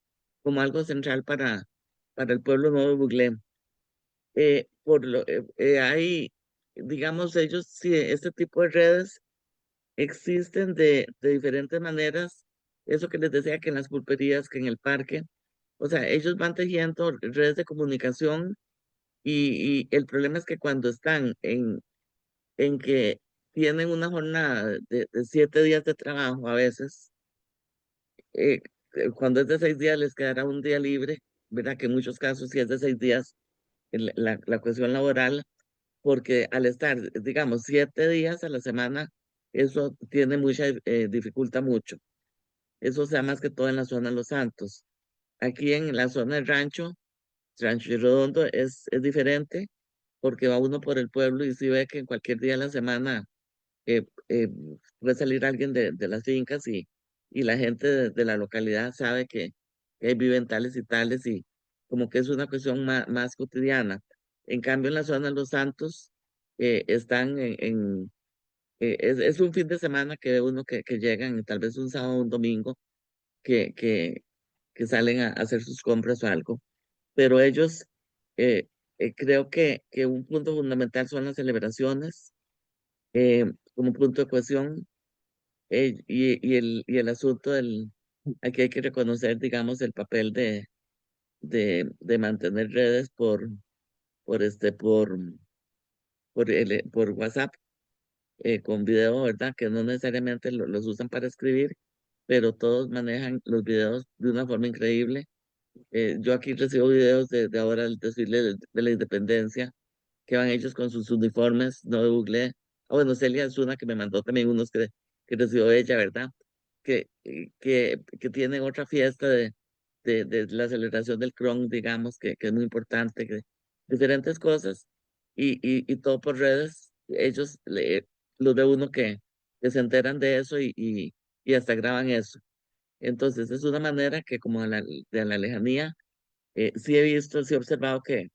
como algo central para el pueblo nuevo de Buglé. Hay, digamos, ellos, sí, este tipo de redes existen de diferentes maneras. Eso que les decía, que en las pulperías, que en el parque. O sea, ellos van tejiendo redes de comunicación y el problema es que cuando están en que tienen una jornada de 7 días de trabajo a veces, eh, cuando es de 6 días les quedará un día libre, ¿verdad? Que en muchos casos si es de 6 días la cuestión laboral, porque al estar, digamos, 7 días a la semana, eso tiene mucha, dificulta mucho. Eso sea más que todo en la zona de Los Santos. Aquí en la zona del Rancho Redondo es diferente, porque va uno por el pueblo y si ve que en cualquier día de la semana puede salir alguien de las fincas y la gente de la localidad sabe que viven tales y tales y como que es una cuestión más cotidiana. En cambio, en la zona de Los Santos están es un fin de semana que ve uno que llegan, tal vez un sábado o un domingo, que, que, que salen a hacer sus compras o algo, pero ellos, eh, creo que un punto fundamental son las celebraciones como punto de cohesión y el asunto aquí hay que reconocer, digamos, el papel de mantener redes por WhatsApp con video, ¿verdad? Que no necesariamente los usan para escribir, pero todos manejan los videos de una forma increíble. Yo aquí recibo videos de ahora el desfile de la independencia, que van ellos con sus uniformes, no de Google. Ah, bueno, Celia es una que me mandó también unos que recibió ella, ¿verdad? Que tienen otra fiesta de la celebración del CRON, digamos, que es muy importante, diferentes cosas, y todo por redes. Ellos los ve uno que se enteran de eso y hasta graban eso. Entonces, es una manera que como de la lejanía, sí he visto, sí he observado que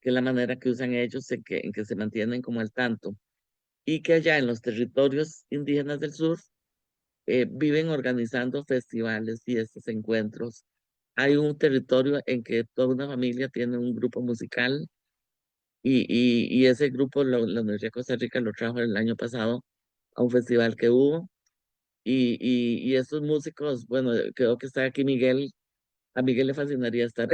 es la manera que usan ellos en que se mantienen como al tanto. Y que allá en los territorios indígenas del sur viven organizando festivales, fiestas, encuentros. Hay un territorio en que toda una familia tiene un grupo musical y ese grupo la Universidad de Costa Rica lo trajo el año pasado a un festival que hubo. Y estos músicos, bueno, creo que está aquí Miguel, a Miguel le fascinaría estar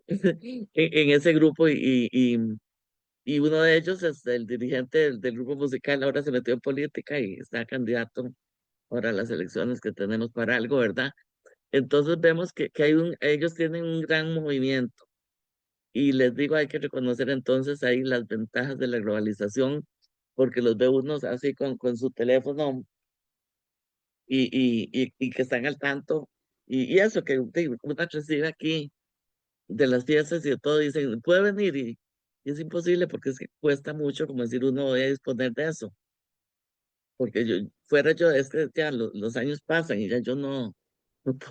en ese grupo y uno de ellos es el dirigente del grupo musical, ahora se metió en política y está candidato ahora a las elecciones que tenemos para algo, ¿verdad? Entonces vemos que ellos tienen un gran movimiento y les digo, hay que reconocer entonces ahí las ventajas de la globalización, porque los ve unos así con su teléfono y que están al tanto. Y eso que uno recibe aquí de las fiestas y de todo, dicen, puede venir y es imposible porque es que cuesta mucho, como decir, uno voy a disponer de eso. Porque fuera yo, es que ya los años pasan y ya yo no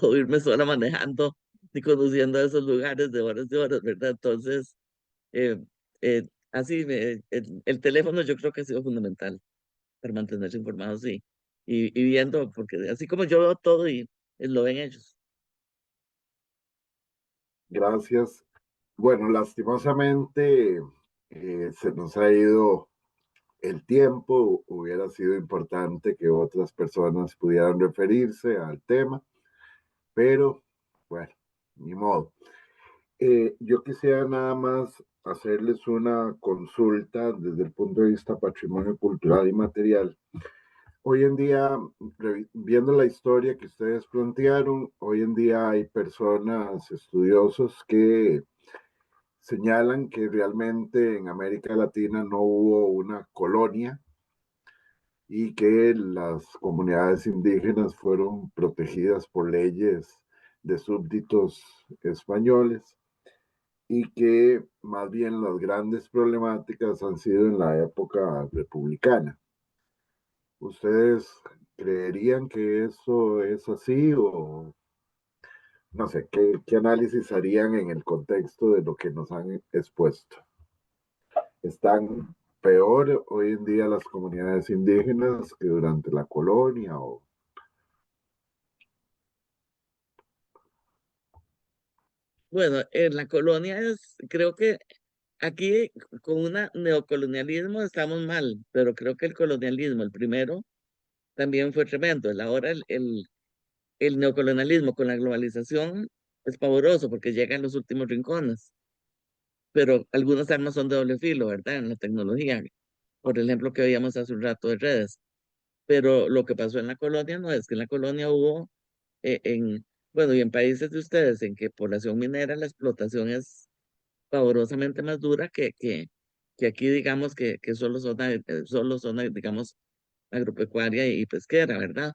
puedo irme sola manejando ni conduciendo a esos lugares de horas, ¿verdad? Entonces, eh, así, el teléfono yo creo que ha sido fundamental para mantenerse informados y viendo, porque así como yo veo todo y lo ven ellos. Gracias. Bueno, lastimosamente se nos ha ido el tiempo. Hubiera sido importante que otras personas pudieran referirse al tema, pero bueno, ni modo. Yo quisiera nada más hacerles una consulta desde el punto de vista patrimonio cultural y material. Hoy en día, viendo la historia que ustedes plantearon, hoy en día hay personas, estudiosos que señalan que realmente en América Latina no hubo una colonia y que las comunidades indígenas fueron protegidas por leyes de súbditos españoles y que más bien las grandes problemáticas han sido en la época republicana. ¿Ustedes creerían que eso es así o no sé, qué análisis harían en el contexto de lo que nos han expuesto? ¿Están peor hoy en día las comunidades indígenas que durante la colonia o Bueno, en la colonia creo que aquí con un neocolonialismo estamos mal, pero creo que el colonialismo, el primero, también fue tremendo. Ahora el neocolonialismo con la globalización es pavoroso porque llega en los últimos rincones. pero algunas armas son de doble filo, ¿verdad? En la tecnología, por ejemplo, que veíamos hace un rato de redes. Pero lo que pasó en la colonia no es que en la colonia hubo, bueno, y en países de ustedes en que población minera la explotación es pavorosamente más dura que aquí, digamos, que solo zona, digamos, agropecuaria y pesquera, ¿verdad?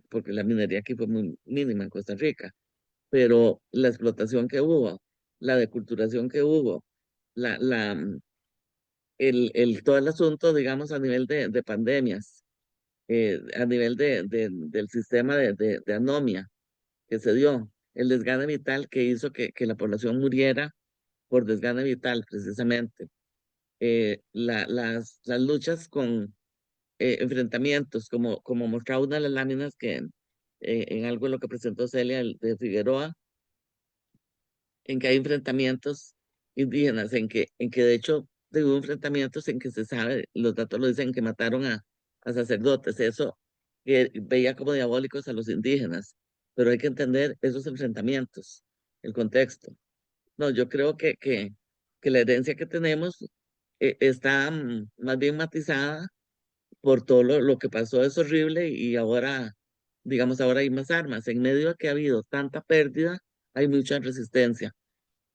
Porque la minería aquí fue muy mínima en Costa Rica, pero la explotación que hubo, la deculturación que hubo, la, la, mm, todo el asunto, digamos, a nivel de pandemias, a nivel del sistema de anomia que se dio, el desgane vital que hizo que la población muriera por desgane vital, precisamente. Las luchas con enfrentamientos, como mostraba una de las láminas que en algo de lo que presentó Celia de Figueroa, en que hay enfrentamientos indígenas, en que de hecho hubo enfrentamientos en que se sabe, los datos lo dicen, que mataron a sacerdotes, eso que veía como diabólicos a los indígenas, pero hay que entender esos enfrentamientos, el contexto. No, yo creo que la herencia que tenemos está más bien matizada por todo lo que pasó, es horrible y ahora, digamos, ahora hay más armas. En medio de que ha habido tanta pérdida, hay mucha resistencia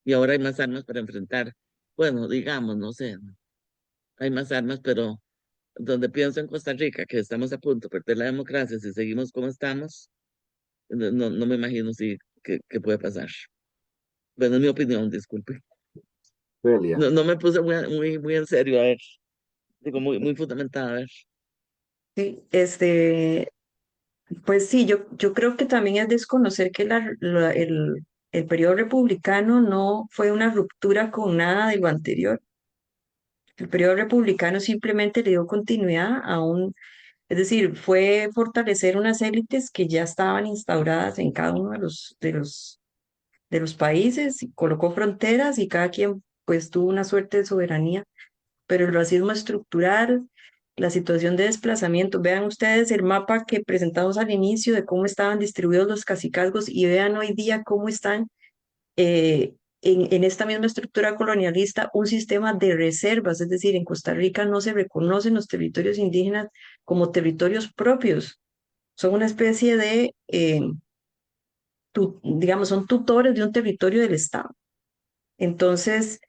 y ahora hay más armas para enfrentar. Bueno, digamos, no sé, hay más armas, pero donde pienso en Costa Rica, que estamos a punto de perder la democracia, si seguimos como estamos, no me imagino si que puede pasar. Bueno, es mi opinión, disculpe. Celia. No me puse muy en serio, a ver, digo, muy fundamentada, a ver. Sí, pues sí, yo creo que también es desconocer que el periodo republicano no fue una ruptura con nada de lo anterior. El periodo republicano simplemente le dio continuidad es decir, fue fortalecer unas élites que ya estaban instauradas en cada uno de los países, y colocó fronteras y cada quien pues tuvo una suerte de soberanía, pero el racismo estructural, la situación de desplazamiento, vean ustedes el mapa que presentamos al inicio de cómo estaban distribuidos los cacicazgos y vean hoy día cómo están en esta misma estructura colonialista un sistema de reservas, es decir, en Costa Rica no se reconocen los territorios indígenas como territorios propios, son una especie de, digamos, son tutores de un territorio del Estado. Entonces,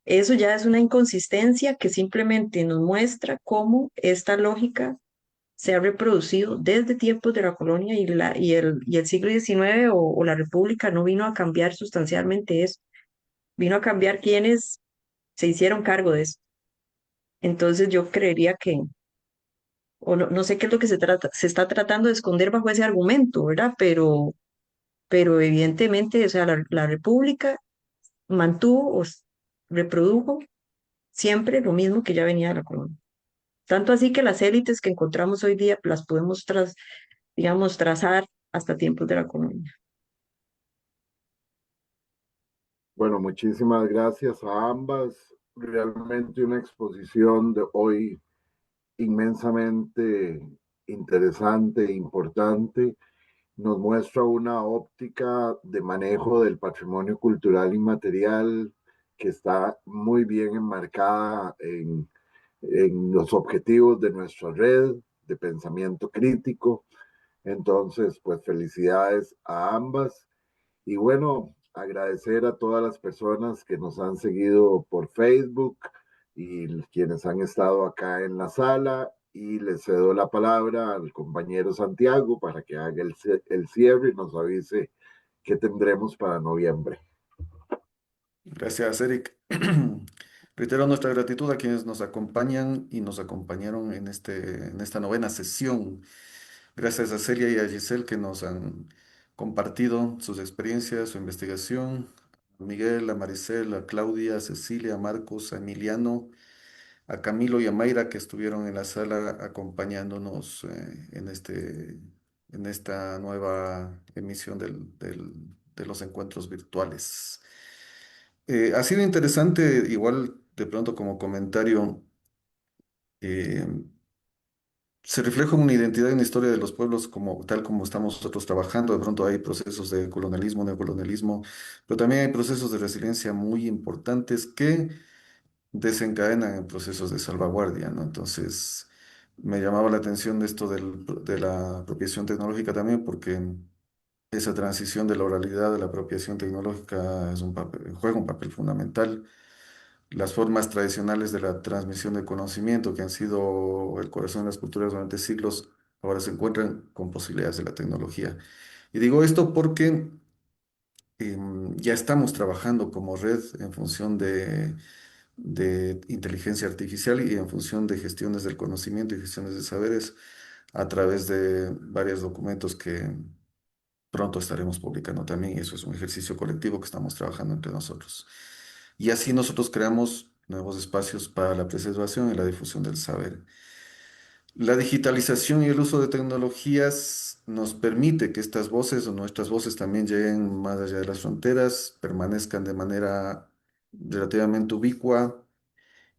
eso ya es una inconsistencia que simplemente nos muestra cómo esta lógica se ha reproducido desde tiempos de la colonia y el siglo XIX o la República no vino a cambiar sustancialmente eso, vino a cambiar quienes se hicieron cargo de eso. Entonces yo creería que, o no sé qué es lo que se está tratando de esconder bajo ese argumento, ¿verdad? Pero evidentemente, o sea, la República mantuvo reprodujo siempre lo mismo que ya venía de la colonia. Tanto así que las élites que encontramos hoy día las podemos, digamos, trazar hasta tiempos de la colonia. Bueno, muchísimas gracias a ambas. Realmente una exposición de hoy inmensamente interesante e importante. Nos muestra una óptica de manejo del patrimonio cultural inmaterial que está muy bien enmarcada en los objetivos de nuestra red de pensamiento crítico. Entonces, pues felicidades a ambas. Y bueno, agradecer a todas las personas que nos han seguido por Facebook y quienes han estado acá en la sala. Y les cedo la palabra al compañero Santiago para que haga el cierre y nos avise qué tendremos para noviembre. Gracias, Eric. Reitero nuestra gratitud a quienes nos acompañan y nos acompañaron en esta novena sesión. Gracias a Celia y a Giselle que nos han compartido sus experiencias, su investigación. A Miguel, a Maricel, a Claudia, a Cecilia, a Marcos, a Emiliano, a Camilo y a Mayra que estuvieron en la sala acompañándonos en esta nueva emisión de los encuentros virtuales. Ha sido interesante, igual de pronto como comentario, eh, se refleja una identidad y una historia de los pueblos como tal como estamos nosotros trabajando. De pronto hay procesos de colonialismo, neocolonialismo, pero también hay procesos de resiliencia muy importantes que desencadenan en procesos de salvaguardia, ¿no? Entonces, me llamaba la atención esto de la apropiación tecnológica también, porque esa transición de la oralidad a la apropiación tecnológica juega un papel fundamental. Las formas tradicionales de la transmisión del conocimiento, que han sido el corazón de las culturas durante siglos, ahora se encuentran con posibilidades de la tecnología. Y digo esto porque ya estamos trabajando como red en función de inteligencia artificial y en función de gestiones del conocimiento y gestiones de saberes a través de varios documentos que pronto estaremos publicando también. Y eso es un ejercicio colectivo que estamos trabajando entre nosotros. Y así nosotros creamos nuevos espacios para la preservación y la difusión del saber. La digitalización y el uso de tecnologías nos permite que estas voces o nuestras voces también lleguen más allá de las fronteras, permanezcan de manera relativamente ubicua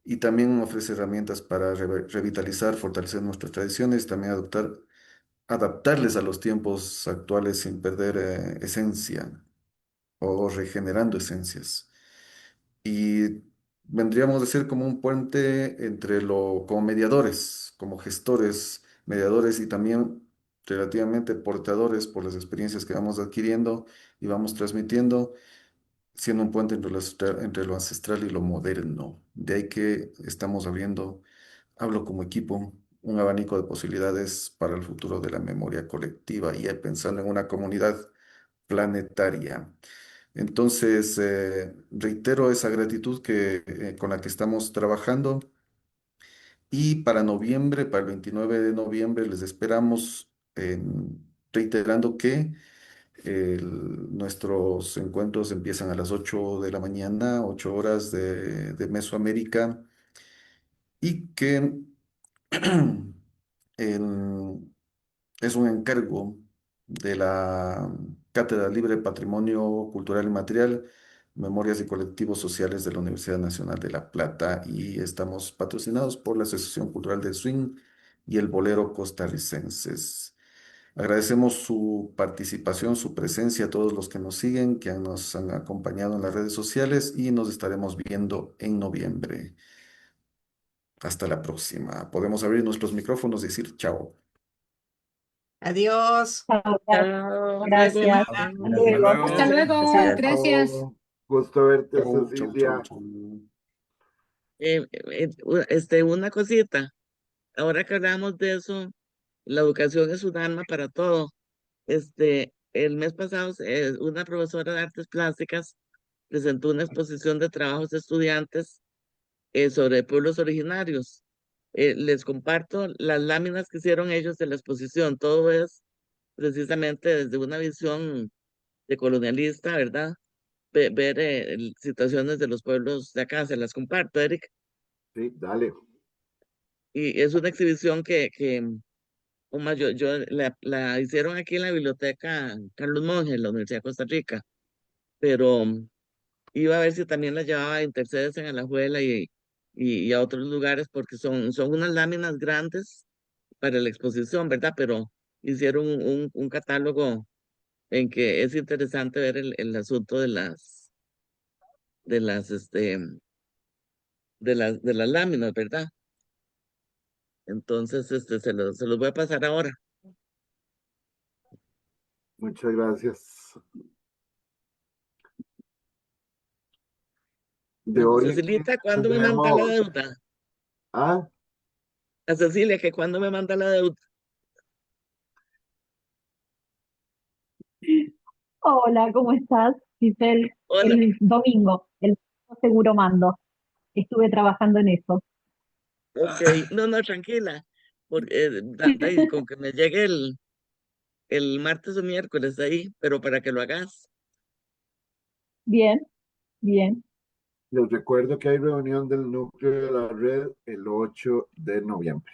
y también ofrece herramientas para revitalizar, fortalecer nuestras tradiciones, también adaptarles a los tiempos actuales sin perder esencia o regenerando esencias. Y vendríamos a ser como un puente como mediadores, como gestores, mediadores y también relativamente portadores por las experiencias que vamos adquiriendo y vamos transmitiendo, siendo un puente entre lo ancestral y lo moderno. De ahí que estamos abriendo, hablo como equipo, un abanico de posibilidades para el futuro de la memoria colectiva y pensando en una comunidad planetaria. Entonces, reitero esa gratitud con la que estamos trabajando y para noviembre, para el 29 de noviembre, les esperamos reiterando que nuestros encuentros empiezan a las 8 de la mañana, 8 horas de Mesoamérica y que en- es un encargo de la Cátedra Libre de Patrimonio Cultural y Material, Memorias y Colectivos Sociales de la Universidad Nacional de La Plata y estamos patrocinados por la Asociación Cultural del Swing y el Bolero Costarricenses. Agradecemos su participación, su presencia a todos los que nos siguen, que nos han acompañado en las redes sociales y nos estaremos viendo en noviembre. Hasta la próxima. Podemos abrir nuestros micrófonos y decir chao. Adiós. Chao, Chao, luego. gracias. Nada. Hasta Hasta luego. Hasta luego. luego, Gracias. gracias. Chao. Gusto verte, Chau, chau, chau, Cecilia. chau. Una cosita. Ahora que hablamos de eso, la educación es un arma para todo. El mes pasado, una profesora de artes plásticas presentó una exposición de trabajos de estudiantes sobre pueblos originarios. Les comparto las láminas que hicieron ellos de la exposición. Todo es precisamente desde una visión de colonialista, ¿verdad? Ver situaciones de los pueblos de acá. Se las comparto, Eric. Sí, dale. Y es una exhibición la hicieron aquí en la biblioteca Carlos Monge, en la Universidad de Costa Rica, pero iba a ver si también la llevaba a Intercedes en Alajuela y a otros lugares, porque son unas láminas grandes para la exposición, ¿verdad? Pero hicieron un catálogo en que es interesante ver el asunto de las, este, de las láminas, ¿verdad? Entonces, se los voy a pasar ahora. Muchas gracias. De hoy aquí Cecilita, ¿cuándo me manda la tendremos, deuda? ah, A Cecilia, que cuándo me manda la deuda. Hola, ¿cómo estás, Giselle? Hola. El domingo, el domingo seguro mando. Estuve trabajando en eso. Ok, no, no, tranquila. Porque con que me llegue el martes o miércoles de ahí, pero para que lo hagas. Bien, bien. les recuerdo que hay reunión del núcleo de la red el 8 de noviembre.